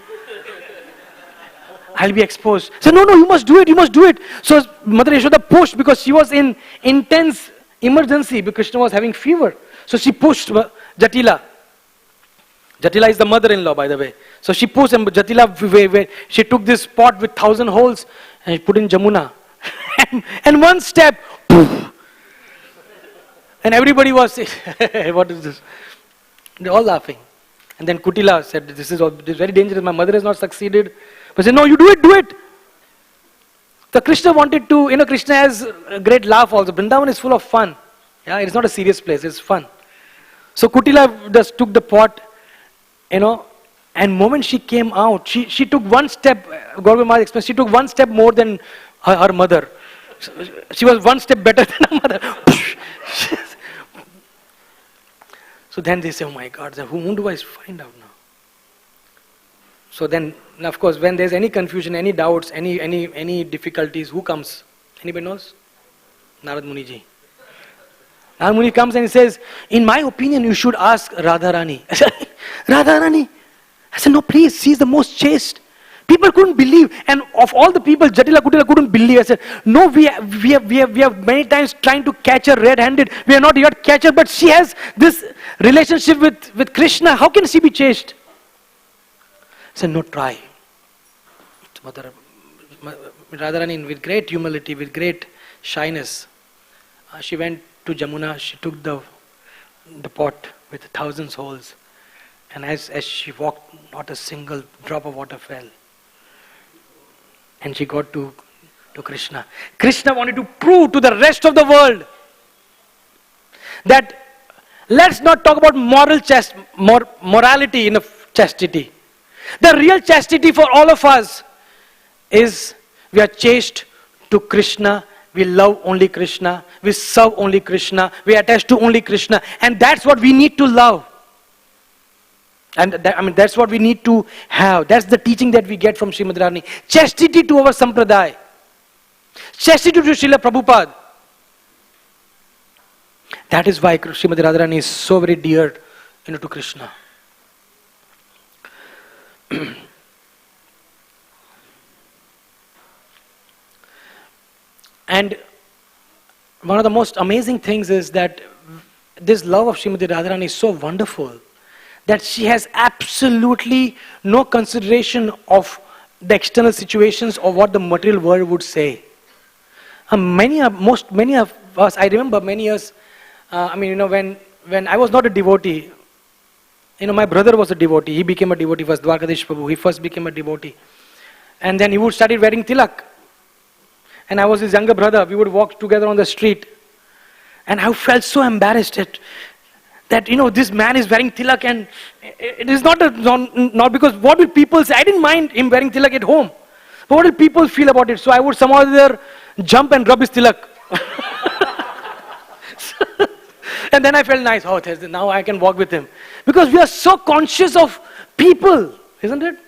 Speaker 1: I'll be exposed. So no, you must do it. So Mother Yashoda pushed because she was in intense emergency because Krishna was having fever. So she pushed Jatila. Jatila is the mother-in-law, by the way. So she pushed and Jatila, she took this pot with 1,000 holes and she put in Jamuna. and one step, poof, and everybody was saying, what is this? They're all laughing. And then Kutila said, this is very dangerous, my mother has not succeeded. But said, no, you do it. The Krishna wanted to, Krishna has a great laugh also. Vrindavan is full of fun. Yeah, it's not a serious place, it's fun. So Kutila just took the pot, and moment she came out, she took one step, Gaur Maharaj explained, she took one step more than her mother. She was one step better than her mother. So then they say, oh my God, whom do I find out now? So then, of course, when there's any confusion, any doubts, any difficulties, who comes? Anybody knows? Narad Muniji. Narad Muni comes and he says, in my opinion, you should ask Radharani. I said, Radharani? I said, no, please, she is the most chaste. People couldn't believe, and of all the people, Jatila Kutila couldn't believe. I said, no, we have many times trying to catch her red-handed. We are not yet catch her, but she has this relationship with Krishna. How can she be chaste? I said, no, try. Mother Radharani, with great humility, with great shyness, she went to Jamuna, she took the pot with 1,000 holes, and as she walked, not a single drop of water fell. And she got to Krishna. Krishna wanted to prove to the rest of the world that let's not talk about morality in a chastity. The real chastity for all of us is we are chaste to Krishna, we love only Krishna, we serve only Krishna, we are attached to only Krishna, and that's what we need to love. And that's what we need to have. That's the teaching that we get from Srimad Radharani. Chastity to our sampradaya. Chastity to Srila Prabhupada. That is why Srimad Radharani is so very dear to Krishna. And one of the most amazing things is that this love of Srimati Radharani is so wonderful that she has absolutely no consideration of the external situations or what the material world would say. Many of us, I remember many years, when I was not a devotee, my brother was a devotee. He became a devotee first, Dwarkadish Prabhu. He first became a devotee. And then he would started wearing tilak. And I was his younger brother. We would walk together on the street. And I felt so embarrassed that this man is wearing tilak, and it is not because what will people say? I didn't mind him wearing tilak at home. But what will people feel about it? So I would somehow there jump and rub his tilak. And then I felt nice. Oh, now I can walk with him. Because we are so conscious of people, isn't it?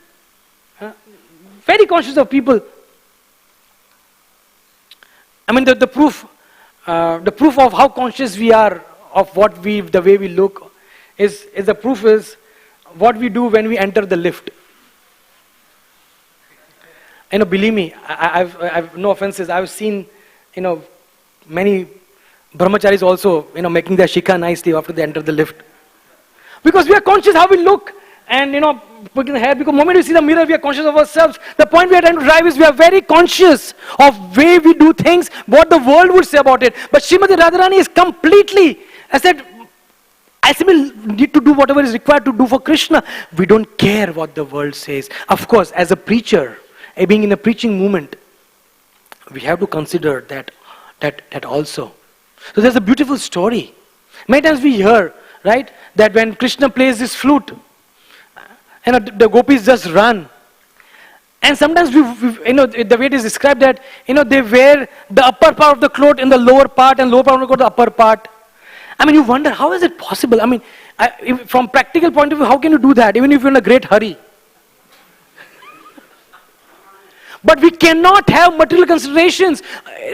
Speaker 1: Very conscious of people. The proof of how conscious we are of the way we look is the proof is what we do when we enter the lift. Believe me, I've no offenses. I've seen, many brahmacharis also, making their shikha nicely after they enter the lift. Because we are conscious how we look and, putting the hair. Because the moment we see the mirror, we are conscious of ourselves. The point we are trying to drive is we are very conscious of way we do things, what the world would say about it. But Srimati Radharani is completely, I simply need to do whatever is required to do for Krishna. We don't care what the world says. Of course, as a preacher, being in a preaching movement, we have to consider that also. So there's a beautiful story. Many times we hear, right, that when Krishna plays his flute, the gopis just run. And sometimes the way it is described that, they wear the upper part of the cloth in the lower part and lower part of the cloth the upper part. You wonder, how is it possible? From practical point of view, how can you do that, even if you're in a great hurry? But we cannot have material considerations.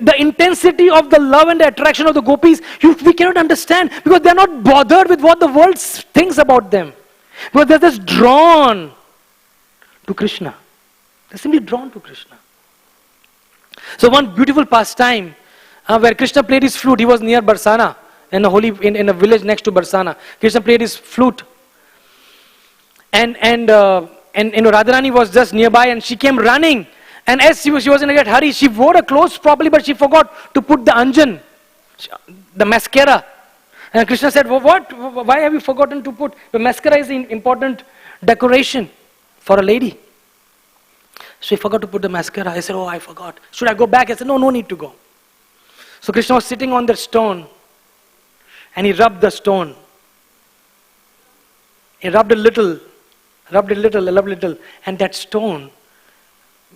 Speaker 1: The intensity of the love and the attraction of the gopis, we cannot understand because they are not bothered with what the world thinks about them. Because they're just drawn to Krishna. They're simply drawn to Krishna. So one beautiful pastime where Krishna played his flute, he was near Barsana, in a village next to Barsana. Krishna played his flute. And Radharani was just nearby and she came running. And as she was in a great hurry, she wore her clothes properly, but she forgot to put the anjan, the mascara. And Krishna said, what? Why have you forgotten to put? The mascara is an important decoration for a lady. So he forgot to put the mascara. I said, I forgot. Should I go back? I said, no need to go. So Krishna was sitting on the stone and he rubbed the stone. He rubbed a little, and that stone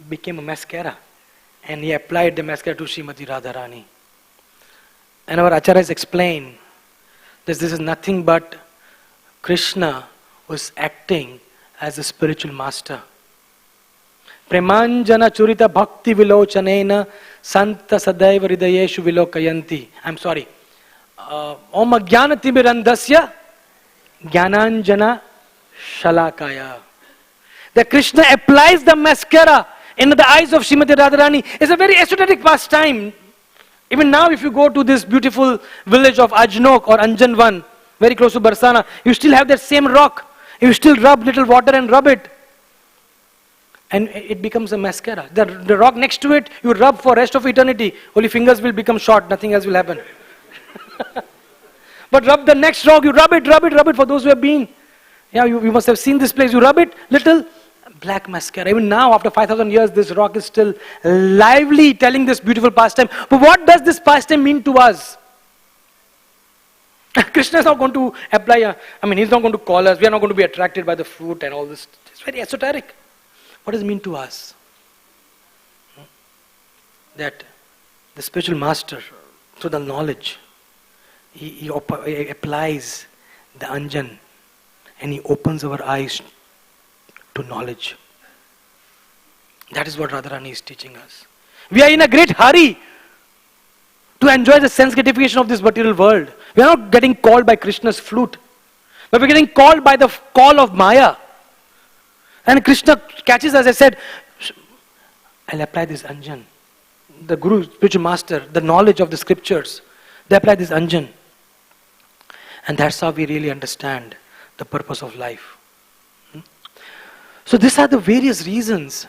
Speaker 1: became a mascara, and he applied the mascara to Srimati Radharani. And our acharyas explain that this is nothing but Krishna was acting as a spiritual master. Premanjana churita bhakti vilochanena santa sadaiva hridayeshu vilokayanti. I'm sorry. Om ajnana timirandasya jnananjana shalakaya. That Krishna applies the mascara in the eyes of Srimati Radharani. It's a very esoteric pastime. Even now, if you go to this beautiful village of Ajnok or Anjanvan, very close to Barsana, you still have that same rock. You still rub little water and rub it. And it becomes a mascara. The rock next to it, you rub for rest of eternity. Only fingers will become short, nothing else will happen. But rub the next rock, you rub it for those who have been. Yeah, you must have seen this place. You rub it, little black mascara. Even now, after 5,000 years, this rock is still lively telling this beautiful pastime. But what does this pastime mean to us? Krishna is not going to apply, he's not going to call us. We are not going to be attracted by the fruit and all this. It's very esoteric. What does it mean to us? That the spiritual master, through the knowledge, he applies the anjan and he opens our eyes to knowledge. That is what Radharani is teaching us. We are in a great hurry to enjoy the sense gratification of this material world. We are not getting called by Krishna's flute, but we are getting called by the call of Maya. And Krishna catches us. I said, I'll apply this anjan. The Guru, spiritual master, the knowledge of the scriptures, they apply this anjan. And that's how we really understand the purpose of life. So these are the various reasons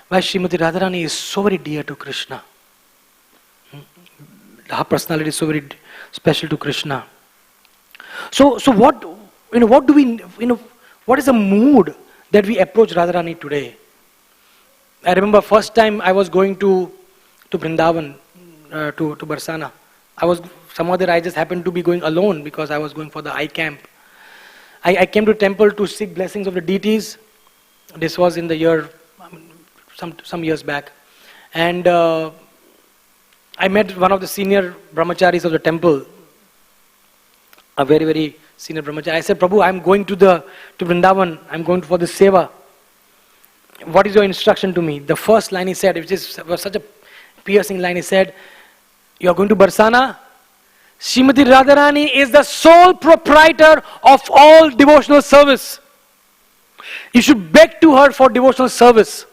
Speaker 1: why Srimati Radharani is so very dear to Krishna. Her personality is so very special to Krishna. So what do we, what is the mood that we approach Radharani today? I remember first time I was going to Vrindavan, to Barsana. Some other I just happened to be going alone because I was going for the I camp. I came to temple to seek blessings of the deities. This was in the year, some years back. And I met one of the senior brahmacharis of the temple. A very, very senior brahmachari. I said, Prabhu, I'm going to Vrindavan. I'm going for the seva. What is your instruction to me? The first line he said, which was such a piercing line, he said, you are going to Barsana, Srimati Radharani is the sole proprietor of all devotional service. You should beg to her for devotional service.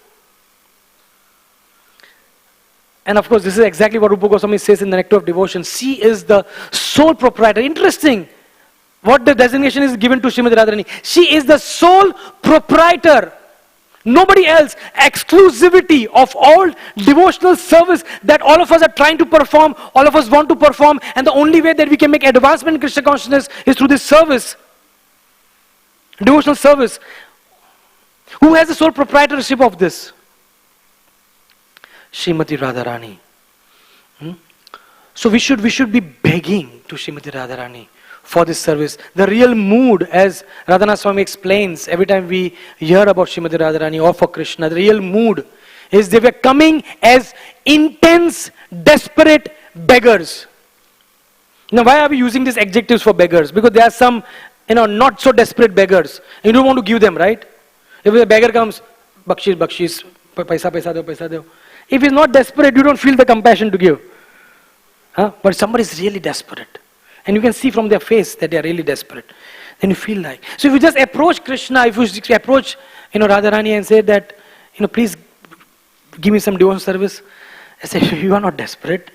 Speaker 1: And of course, this is exactly what Rupa Goswami says in the Nectar of Devotion. She is the sole proprietor. Interesting what the designation is given to Srimati Radharani. She is the sole proprietor. Nobody else. Exclusivity of all devotional service that all of us are trying to perform, all of us want to perform, and the only way that we can make advancement in Krishna consciousness is through this service. Devotional service. Who has the sole proprietorship of this? Srimati Radharani. So we should be begging to Srimati Radharani for this service. The real mood, as Radharani explains every time we hear about Srimati Radharani or for Krishna, the real mood is they were coming as intense, desperate beggars. Now why are we using these adjectives for beggars? Because there are some, not so desperate beggars. You don't want to give them, right? If a beggar comes, bakshish, paisa deo. If he's not desperate, you don't feel the compassion to give. But somebody is really desperate. And you can see from their face that they are really desperate. Then you feel like. So if you just approach Krishna, if you approach Radharani and say that, please give me some devotional service. I say, you are not desperate.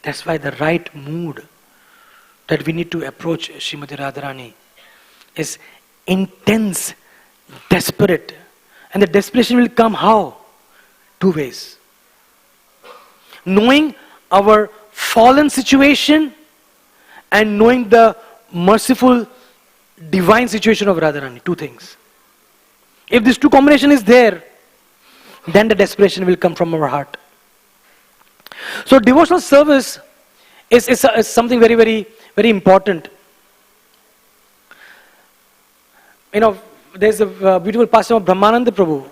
Speaker 1: That's why the right mood that we need to approach Srimati Radharani is intense, desperate. And the desperation will come how? Two ways. Knowing our fallen situation and knowing the merciful, divine situation of Radharani. Two things. If this two combination is there, then the desperation will come from our heart. So devotional service is something very, very, very important. There's a beautiful pastime of Brahmananda Prabhu.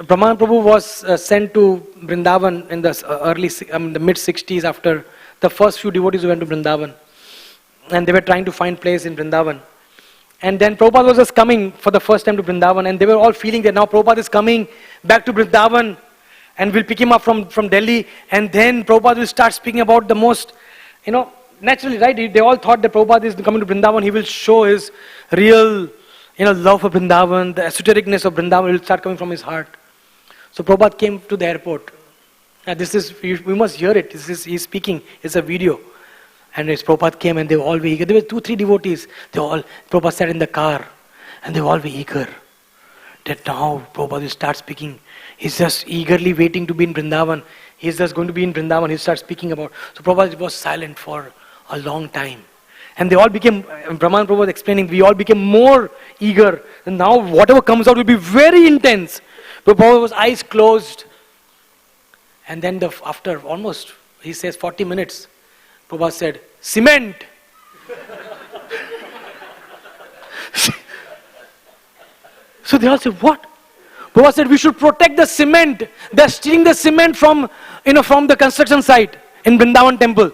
Speaker 1: Brahmananda Prabhu was sent to Vrindavan in the mid 60s after the first few devotees who went to Vrindavan. And they were trying to find place in Vrindavan. And then Prabhupada was just coming for the first time to Vrindavan, and they were all feeling that now Prabhupada is coming back to Vrindavan and we'll pick him up from Delhi, and then Prabhupada will start speaking about the most, naturally, right? They all thought that Prabhupada is coming to Vrindavan, he will show his real love for Vrindavan, the esotericness of Vrindavan will start coming from his heart. So Prabhupada came to the airport. Now we must hear it. He's speaking. It's a video. And as Prabhupada came and they were all very eager. There were 2-3 devotees. Prabhupada sat in the car and they were all very eager. That now Prabhupada will start speaking. He's just eagerly waiting to be in Vrindavan. He's just going to be in Vrindavan. He'll start speaking about. So Prabhupada was silent for a long time. And they all became, Brahman Prabhu was explaining, we all became more eager. And now whatever comes out will be very intense. Prabhupada was eyes closed. And then after almost, he says 40 minutes, Prabhupada said, cement. So they all said, what? Prabhupada said, we should protect the cement. They're stealing the cement from the construction site in Vrindavan temple.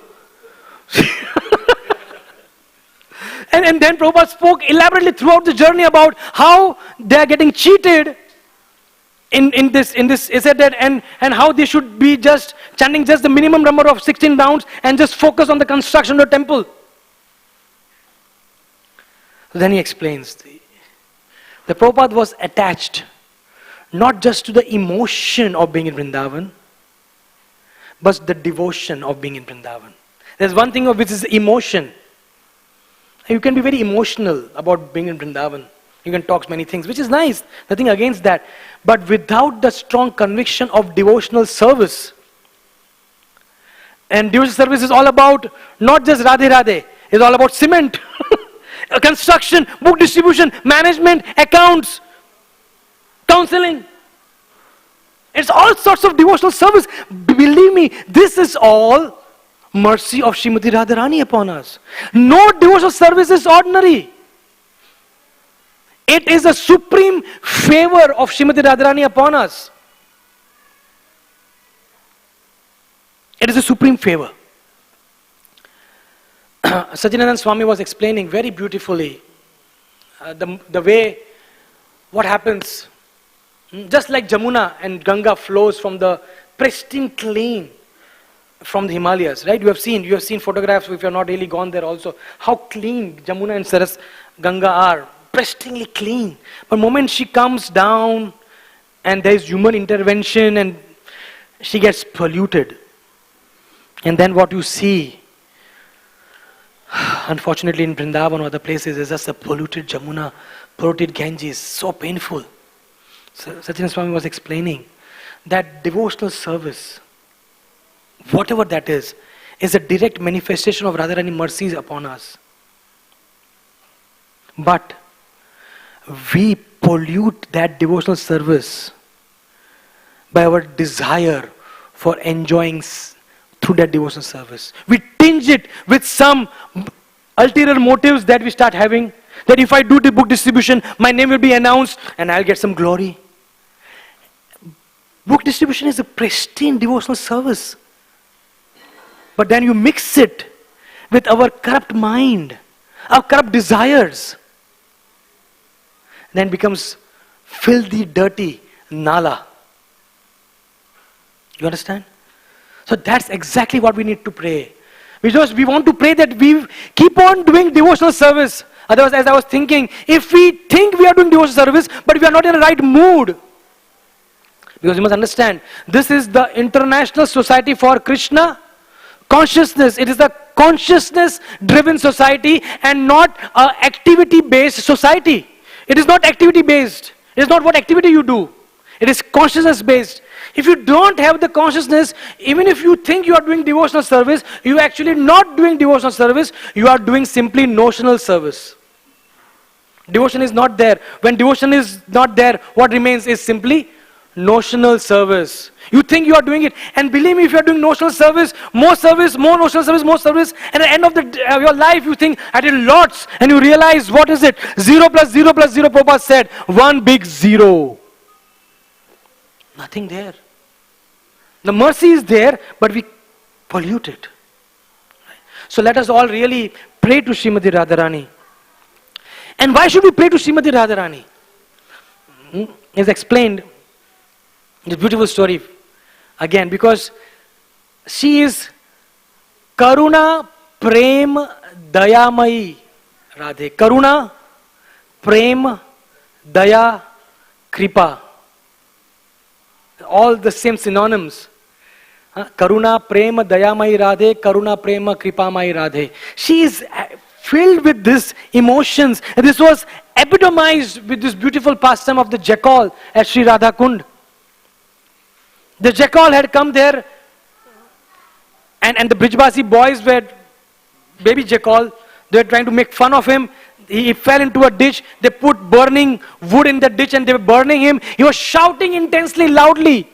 Speaker 1: And then Prabhupada spoke elaborately throughout the journey about how they are getting cheated in this. He said that and how they should be just chanting just the minimum number of 16 rounds and just focus on the construction of the temple. Then he explains the Prabhupada was attached not just to the emotion of being in Vrindavan, but the devotion of being in Vrindavan. There's one thing of which is emotion. You can be very emotional about being in Vrindavan. You can talk many things, which is nice. Nothing against that. But without the strong conviction of devotional service, and devotional service is all about not just Radhe Radhe, it's all about cement, construction, book distribution, management, accounts, counseling. It's all sorts of devotional service. Believe me, this is all mercy of Srimati Radharani upon us. No devotional service is ordinary. It is a supreme favor of Srimati Radharani upon us. It is a supreme favor. Sajjanananda Swami was explaining very beautifully the way, what happens, just like Jamuna and Ganga flows from the pristine, clean from the Himalayas, right? You have seen photographs, if you have not really gone there also, how clean Jamuna and Saras Ganga are, pristinely clean. But the moment she comes down and there is human intervention and she gets polluted. And then what you see, unfortunately in Vrindavan or other places, is just a polluted Jamuna, polluted Ganges, so painful. So Satyanarayana Swami was explaining that devotional service, whatever that is a direct manifestation of Radharani mercies upon us. But we pollute that devotional service by our desire for enjoying through that devotional service. We tinge it with some ulterior motives that we start having. That if I do the book distribution, my name will be announced and I'll get some glory. Book distribution is a pristine devotional service. But then you mix it with our corrupt mind, our corrupt desires. Then becomes filthy, dirty nala. You understand? So that's exactly what we need to pray. We want to pray that we keep on doing devotional service. Otherwise, as I was thinking, if we think we are doing devotional service, but we are not in the right mood. Because you must understand, this is the International Society for Krishna Consciousness. It is a consciousness-driven society and not an activity-based society. It is not activity-based. It is not what activity you do. It is consciousness-based. If you don't have the consciousness, even if you think you are doing devotional service, you are actually not doing devotional service, you are doing simply notional service. Devotion is not there. When devotion is not there, what remains is simply notional service. You think you are doing it, and believe me, if you are doing notional service, more notional service, more service, and at the end of your life you think, I did lots, and you realize, what is it? 0 plus 0 plus 0, Prabhupada said, one big zero. Nothing there. The mercy is there, but we pollute it. So let us all really pray to Srimati Radharani. And why should we pray to Srimati Radharani? It's explained. It's a beautiful story. Again, because she is Karuna Prem Dayamayi Radhe. Karuna Prem Daya Kripa. All the same synonyms. Karuna Prema Dayamayi Radhe, Karuna Prema Kripamayi Radhe. She is filled with these emotions. And this was epitomized with this beautiful pastime of the jackal at Sri Radha Kund. The jackal had come there, and the Brijbasi boys were, baby jackal, they were trying to make fun of him. He fell into a ditch. They put burning wood in the ditch and they were burning him. He was shouting intensely, loudly.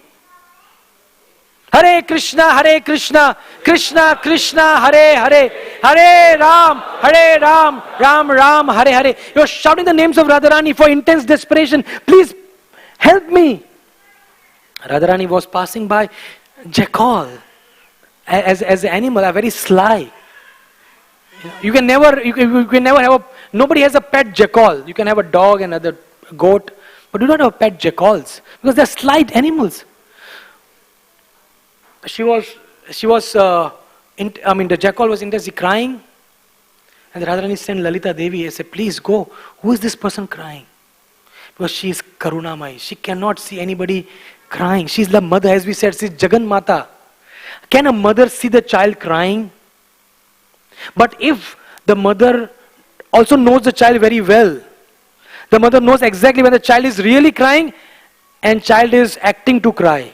Speaker 1: Hare Krishna, Krishna Krishna, Hare Hare, Hare Ram, Ram Ram, Hare Hare. He was shouting the names of Radharani for intense desperation. Please help me. Radharani was passing by. Jackal, as an animal, are very sly. You can never have nobody has a pet jackal. You can have a dog and other goat, but do not have pet jackals because they are slight animals. The jackal was intensely crying, and Radharani sent Lalita Devi and said, please go. Who is this person crying? Because she is Karunamai. She cannot see anybody crying. She is the mother, as we said, she is Jagan Mata. Can a mother see the child crying? But if the mother also knows the child very well, the mother knows exactly when the child is really crying and child is acting to cry.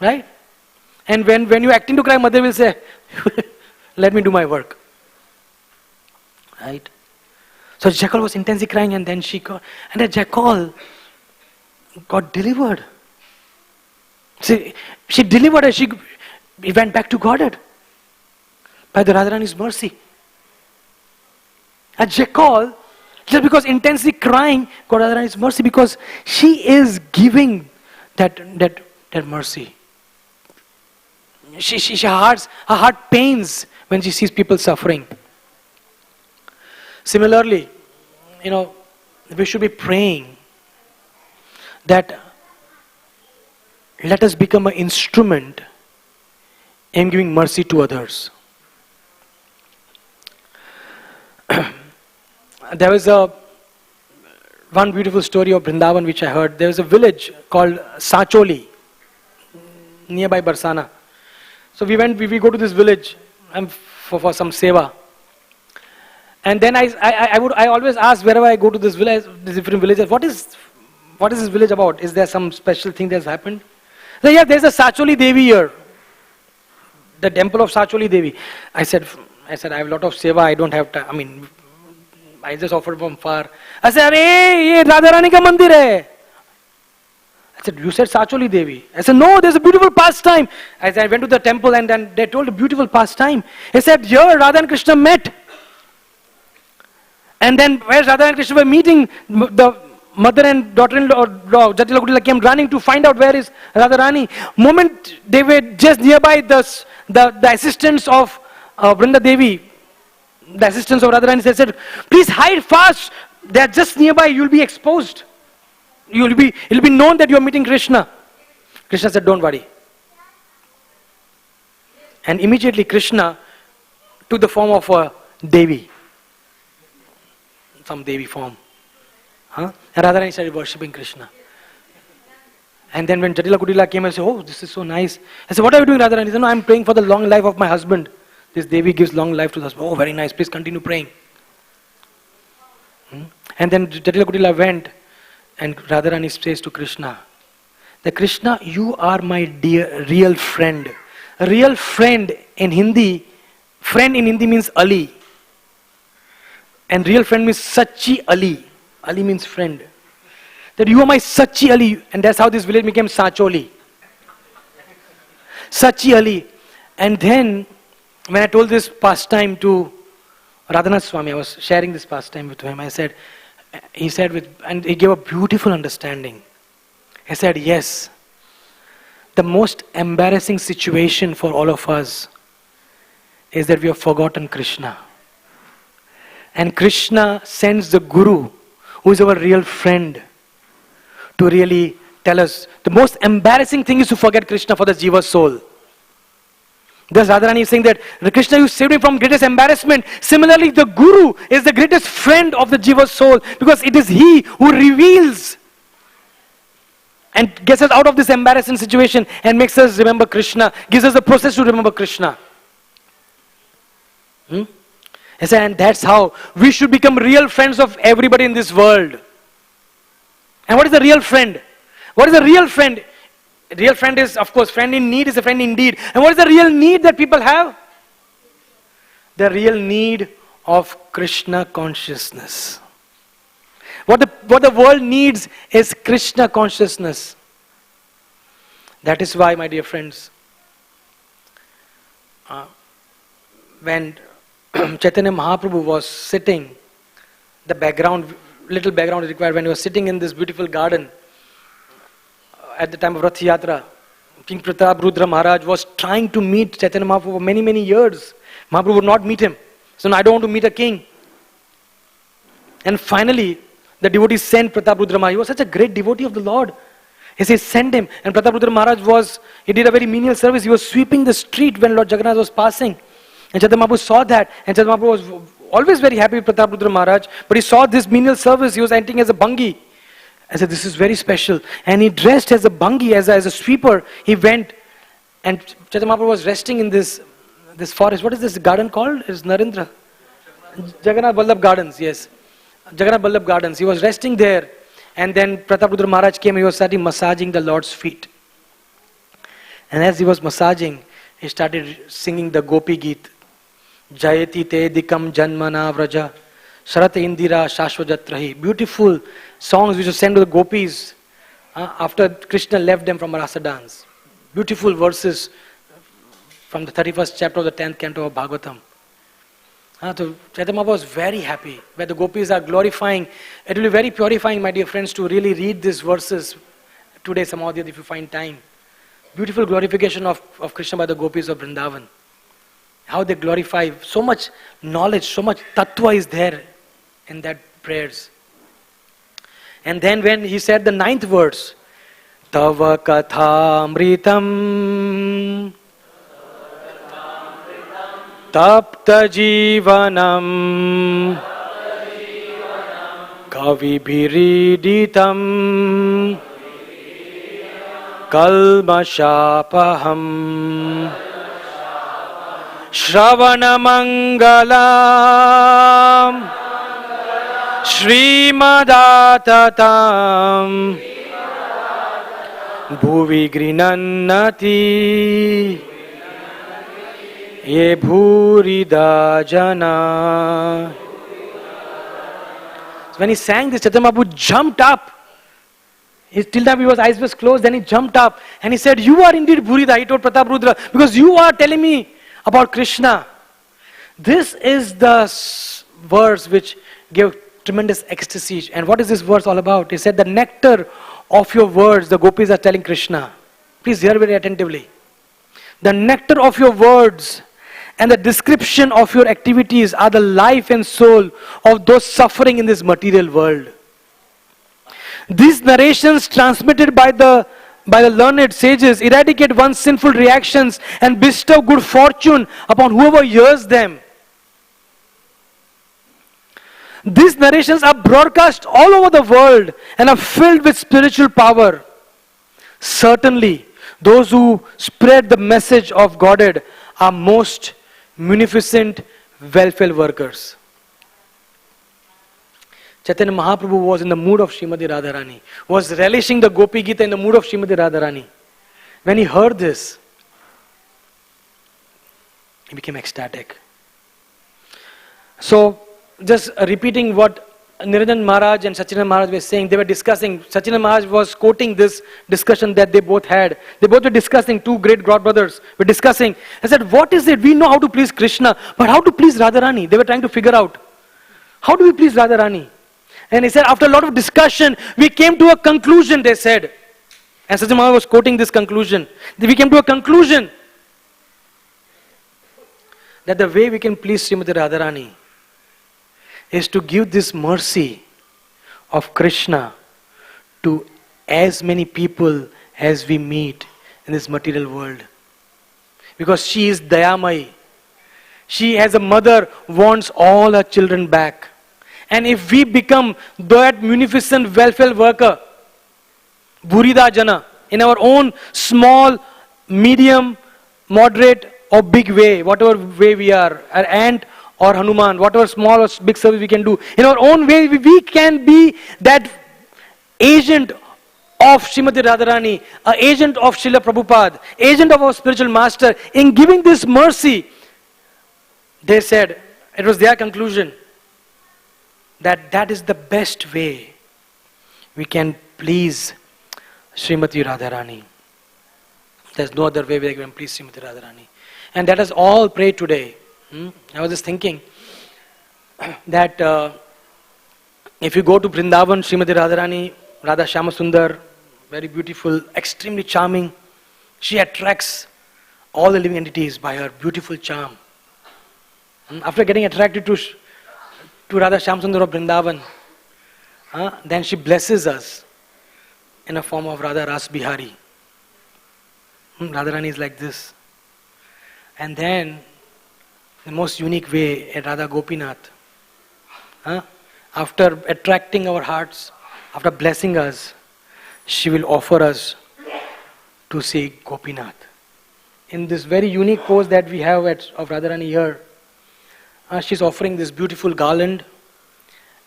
Speaker 1: Right? And when you're acting to cry, mother will say, let me do my work. Right? So jackal was intensely crying, and then the jackal got delivered. See, she delivered her, he went back to Godhead by the Radharani's mercy. A jackal, just because intensely crying, got Radharani's mercy because she is giving that mercy. Her heart pains when she sees people suffering. Similarly, we should be praying that let us become an instrument Him giving mercy to others. There was one beautiful story of Vrindavan which I heard. There was a village called Sacholi, nearby Barsana. So we go to this village for some seva. And then I always ask wherever I go to this village, these different villages, what is this village about? Is there some special thing that's happened? So yeah, there's a Sacholi Devi here. The temple of Sacholi Devi. I said I have a lot of seva, I don't have time. I just offered from far. I said, "Hey, Radharani ka mandir hai." I said, "You said Sacholi Devi." I said, "No, there's a beautiful pastime." I went to the temple and then they told a beautiful pastime. He said, "Here Radha and Krishna met." And then where Radha and Krishna were meeting, the mother and daughter-in-law, Jatila Kutila came running to find out where is Radharani. Moment they were just nearby, the assistants of Vrinda Devi, the assistants of Radharani said, "Please hide fast. They are just nearby. You'll be exposed. It'll be known that you are meeting Krishna." Krishna said, "Don't worry." And immediately Krishna took the form of a Devi. Some Devi form. And Radharani started worshipping Krishna. And then when Jatila Kutila came and said, "Oh, this is so nice." I said, "What are you doing, Radharani?" He said, "No, I'm praying for the long life of my husband. This Devi gives long life to the husband." "Oh, very nice. Please continue praying." And then Jatila Kutila went and Radharani says to Krishna, that Krishna, you are my dear real friend. A real friend in Hindi means Ali. And real friend means Sachi Ali. Ali means friend. That you are my Sachi Ali. And that's how this village became Sacholi. Sachi Ali. And then when I told this pastime to Radhanath Swami, I was sharing this pastime with him. And he gave a beautiful understanding. He said, yes, the most embarrassing situation for all of us is that we have forgotten Krishna. And Krishna sends the Guru, who is our real friend, to really tell us the most embarrassing thing is to forget Krishna for the Jiva's soul. Thus Radharani is saying that Krishna, you saved me from greatest embarrassment. Similarly, the Guru is the greatest friend of the Jiva's soul, because it is he who reveals and gets us out of this embarrassing situation and makes us remember Krishna, gives us the process to remember Krishna. And that's how we should become real friends of everybody in this world. And what is a real friend? What is a real friend? A real friend is, of course, friend in need is a friend indeed. And what is the real need that people have? The real need of Krishna consciousness. What the world needs is Krishna consciousness. That is why, my dear friends, when Chaitanya Mahaprabhu was sitting, little background is required, when he was sitting in this beautiful garden at the time of Rath Yatra, King Pratap Rudra Maharaj was trying to meet Chaitanya Mahaprabhu for many, many years. Mahaprabhu would not meet him. So, no, I don't want to meet a king. And finally, the devotees sent Pratap Rudra Maharaj. He was such a great devotee of the Lord. He says, send him. And Pratap Rudra Maharaj he did a very menial service. He was sweeping the street when Lord Jagannath was passing. And Chaitanya Mahaprabhu saw that. And Chaitanya Mahaprabhu was always very happy with Pratap Rudra Maharaj. But he saw this menial service. He was entering as a bhangi. I said, this is very special. And he dressed as a bhangi, as a sweeper. He went, and Chaitanya Mahaprabhu was resting in this forest. What is this garden called? It's Narendra. Jagannath Vallabh Gardens, yes. Jagannath Vallabh Gardens. He was resting there. And then Pratap Rudra Maharaj came. He was starting massaging the Lord's feet. And as he was massaging, he started singing the Gopi Geet. Jayati te dikam janmana vraja. Sharat Indira Shashvajatrahi. Beautiful songs which were sent to the gopis after Krishna left them from Rasa dance. Beautiful verses from the 31st chapter of the 10th canto of Bhagavatam. So Chaitanya Mahaprabhu was very happy where the gopis are glorifying. It will be very purifying, my dear friends, to really read these verses today, Samadhi, if you find time. Beautiful glorification of Krishna by the gopis of Vrindavan. How they glorify, so much knowledge, so much tattva is there in that prayers. And then when he said the 9th verse, Tava katha amritam tapta jivanam kavibhiriditam kalmashapaham Shravanamangalam Srimadatam Bhuvi Grinannati Ye Bhurida Jana. So when he sang this, Chaitanya Mahaprabhu jumped up. Till now his eyes were closed, then he jumped up and he said, "You are indeed Bhurida," he told Pratap Rudra, "because you are telling me about Krishna." This is the verse which gave tremendous ecstasy. And what is this verse all about? He said, the nectar of your words, the gopis are telling Krishna. Please hear very attentively. The nectar of your words and the description of your activities are the life and soul of those suffering in this material world. These narrations transmitted by the learned sages eradicate one's sinful reactions and bestow good fortune upon whoever hears them. These narrations are broadcast all over the world and are filled with spiritual power. Certainly, those who spread the message of Godhead are most munificent welfare workers. Chaitanya Mahaprabhu was in the mood of Srimati Radharani, was relishing the Gopi Gita in the mood of Srimati Radharani. When he heard this, he became ecstatic. So, just repeating what Niranjan Maharaj and Sachinand Maharaj were saying, they were discussing, Sachinand Maharaj was quoting this discussion that they both had. They both were discussing, two great god brothers were discussing. I said, what is it? We know how to please Krishna, but how to please Radharani? They were trying to figure out, how do we please Radharani? And he said, after a lot of discussion, we came to a conclusion, they said. And Sachinand Maharaj was quoting this conclusion. We came to a conclusion that the way we can please Srimati Radharani is to give this mercy of Krishna to as many people as we meet in this material world. Because she is Dayamai. She as a mother wants all her children back. And if we become that munificent welfare worker, Bhurida Jana, in our own small, medium, moderate or big way, whatever way we are, an ant or Hanuman, whatever small or big service we can do, in our own way, we can be that agent of Srimati Radharani, an agent of Srila Prabhupada, agent of our spiritual master, in giving this mercy. They said, it was their conclusion, that is the best way we can please Srimati Radharani. There's no other way we can please Srimati Radharani. And that is all prayed today. I was just thinking that if you go to Vrindavan, Srimati Radharani, Radha Shyama Sundar, very beautiful, extremely charming. She attracts all the living entities by her beautiful charm. After getting attracted to Radha Shyama Sundar of Vrindavan, then she blesses us in a form of Radha Ras Bihari. Radharani is like this. And then, the most unique way, at Radha Gopinath, after attracting our hearts, after blessing us, she will offer us to see Gopinath. In this very unique pose that we have of Radharani here, she's offering this beautiful garland,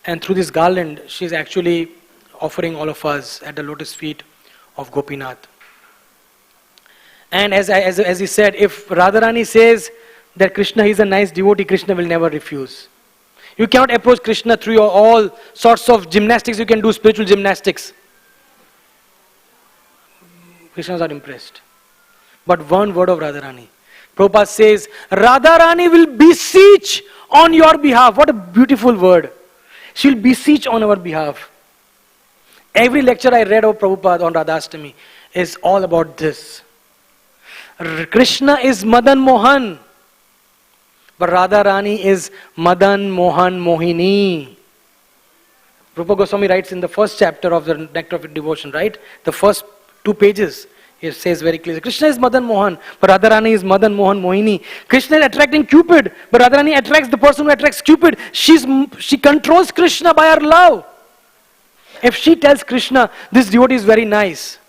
Speaker 1: and through this garland, she's actually offering all of us at the lotus feet of Gopinath. And as he said, if Radharani says that Krishna is a nice devotee, Krishna will never refuse. You cannot approach Krishna through your all sorts of gymnastics you can do, spiritual gymnastics. Krishna is not impressed. But one word of Radharani. Prabhupada says, Radharani will beseech on your behalf. What a beautiful word. She will beseech on our behalf. Every lecture I read of Prabhupada on Radhastami is all about this. Krishna is Madan Mohan, but Radharani is Madan Mohan Mohini. Rupa Goswami writes in the first chapter of the Nectar of Devotion, right? The first 2 pages. It says very clearly. Krishna is Madan Mohan, but Radharani is Madan Mohan Mohini. Krishna is attracting Cupid, but Radharani attracts the person who attracts Cupid. She controls Krishna by her love. If she tells Krishna, this devotee is very nice,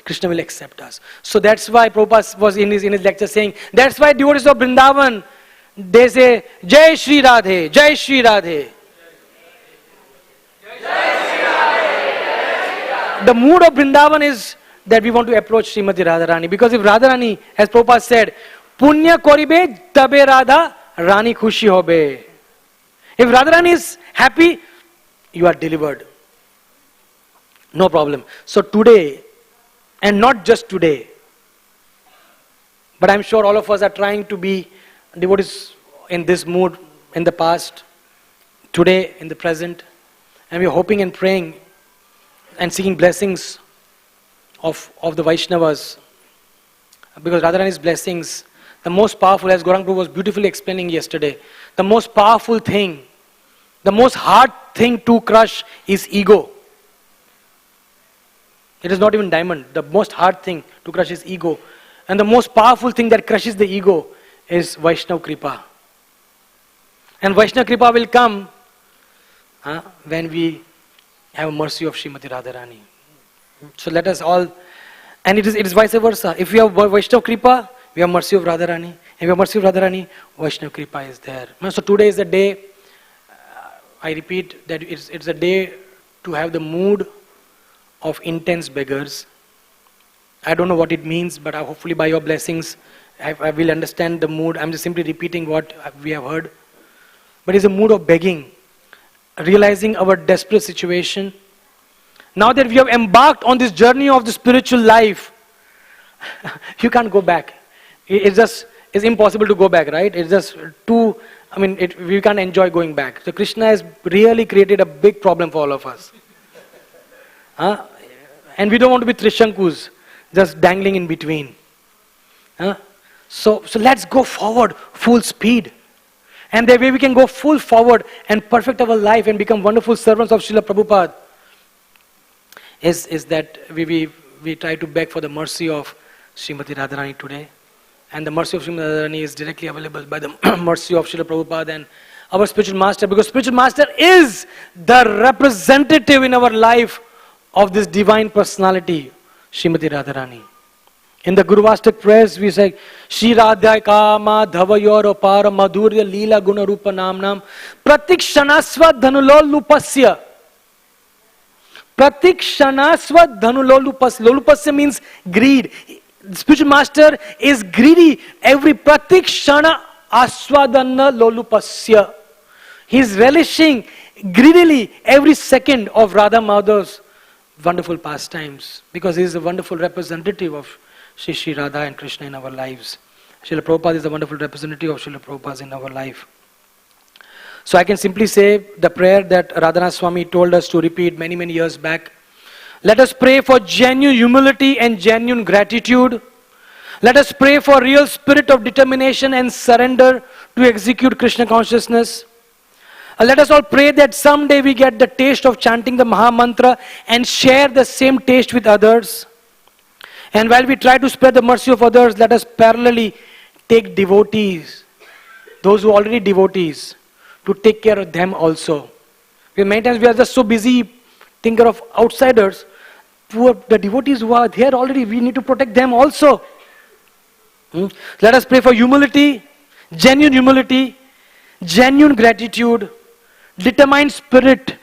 Speaker 1: Krishna will accept us. So that's why Prabhupada was in his lecture saying, that's why devotees of Vrindavan, they say, Jai Shri Radhe, Jai Shri Radhe. The mood of Vrindavan is that we want to approach Srimati Radharani. Because if Radharani, as Prabhupada said, Punya koribe tabe Radha Rani khushi hobe. If Radharani is happy, you are delivered. No problem. So today, and not just today, but I'm sure all of us are trying to be devotees in this mood in the past, today, in the present, and we're hoping and praying and seeking blessings of the Vaishnavas. Because Radharani's blessings, the most powerful, as Gauranga Prabhu was beautifully explaining yesterday, the most powerful thing, the most hard thing to crush is ego. It is not even diamond. The most hard thing to crush is ego. And the most powerful thing that crushes the ego is Vaishnav Kripa. And Vaishnav Kripa will come when we have mercy of Srimati Radharani. So let us all, and it is vice versa. If we have Vaishnav Kripa, we have mercy of Radharani. If we have mercy of Radharani, Vaishnav Kripa is there. So today is the day, I repeat, that it's a day to have the mood of intense beggars. I don't know what it means, but hopefully by your blessings, I will understand the mood. I'm just simply repeating what we have heard. But it's a mood of begging, realizing our desperate situation. Now that we have embarked on this journey of the spiritual life, you can't go back. It's impossible to go back, right? It's just too, we can't enjoy going back. So Krishna has really created a big problem for all of us. And we don't want to be Trishankus, just dangling in between. So let's go forward, full speed. And the way we can go full forward and perfect our life and become wonderful servants of Srila Prabhupada is that we try to beg for the mercy of Srimati Radharani today. And the mercy of Srimati Radharani is directly available by the mercy of Srila Prabhupada and our spiritual master. Because spiritual master is the representative in our life of this divine personality, Srimati Radharani. In the Guruvastak prayers we say, Shri Radha Kama Dhavayor Para Madhurya Leela Guna Rupa Namnam Pratikshanasva Dhanulolupasya. Pratikshanasva Dhanulolupasya. Lolupasya means greed. The spiritual master is greedy. Every Pratikshana Aswadana Lolupasya. He is relishing greedily every second of Radha Madhav's wonderful pastimes, because he is a wonderful representative of Shri Radha and Krishna in our lives. Srila Prabhupada is a wonderful representative of Srila Prabhupada in our life. So I can simply say the prayer that Radharani Swami told us to repeat many, many years back. Let us pray for genuine humility and genuine gratitude. Let us pray for real spirit of determination and surrender to execute Krishna consciousness. Let us all pray that someday we get the taste of chanting the Maha Mantra and share the same taste with others. And while we try to spread the mercy of others, let us parallelly take devotees, those who are already devotees, to take care of them also. Because many times we are just so busy thinking of outsiders. Poor the devotees who are there already, we need to protect them also. Let us pray for humility, genuine gratitude, determined spirit,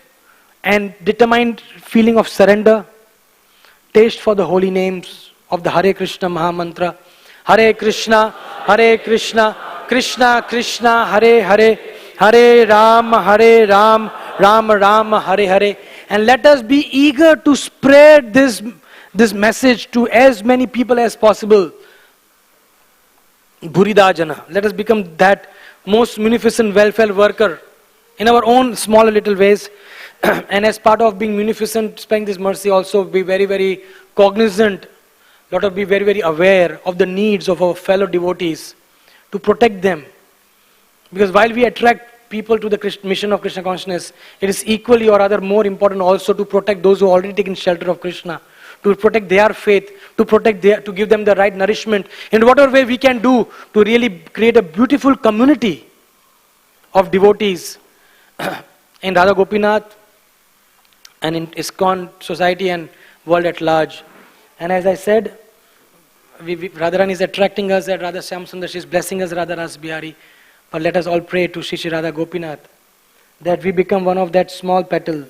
Speaker 1: and determined feeling of surrender, taste for the holy names of the Hare Krishna Maha Mantra. Hare Krishna, Krishna Krishna, Hare Hare, Hare Ram, Ram Ram, Hare Hare. And let us be eager to spread this message to as many people as possible. Burida Jana. Let us become that most munificent welfare worker in our own small little ways. And as part of being munificent, spreading this mercy, also be very, very cognizant. Let us be very, very aware of the needs of our fellow devotees to protect them. Because while we attract people to the mission of Krishna consciousness, it is equally or rather more important also to protect those who are already taken shelter of Krishna, to protect their faith, to give them the right nourishment, in whatever way we can do to really create a beautiful community of devotees in Radha Gopinath and in ISKCON society and world at large. And as I said, Radharani is attracting us at Radha Shyam Sundar, she is blessing us Radha Ras Bihari. But let us all pray to Shri Radha Gopinath that we become one of that small petal,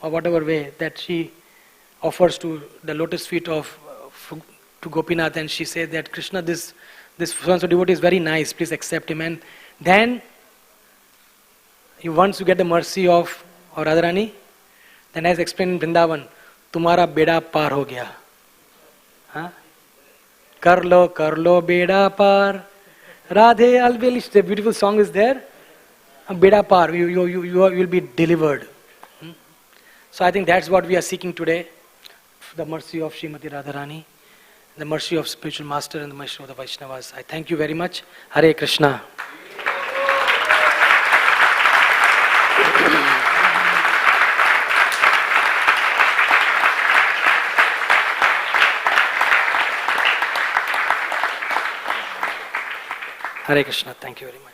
Speaker 1: or whatever way, that she offers to the lotus feet of to Gopinath, and she said that Krishna, this so-and-so devotee is very nice, please accept him. And then once you get the mercy of Radharani, then as explained in Vrindavan, Tumhara beda par ho gaya. Kar lo beda par. Radhe Alvelish, the beautiful song is there. Beda par, you will be delivered. So I think that's what we are seeking today. The mercy of Srimati Radharani, the mercy of spiritual master, and the mercy of the Vaishnavas. I thank you very much. Hare Krishna. Hare Krishna. Thank you very much.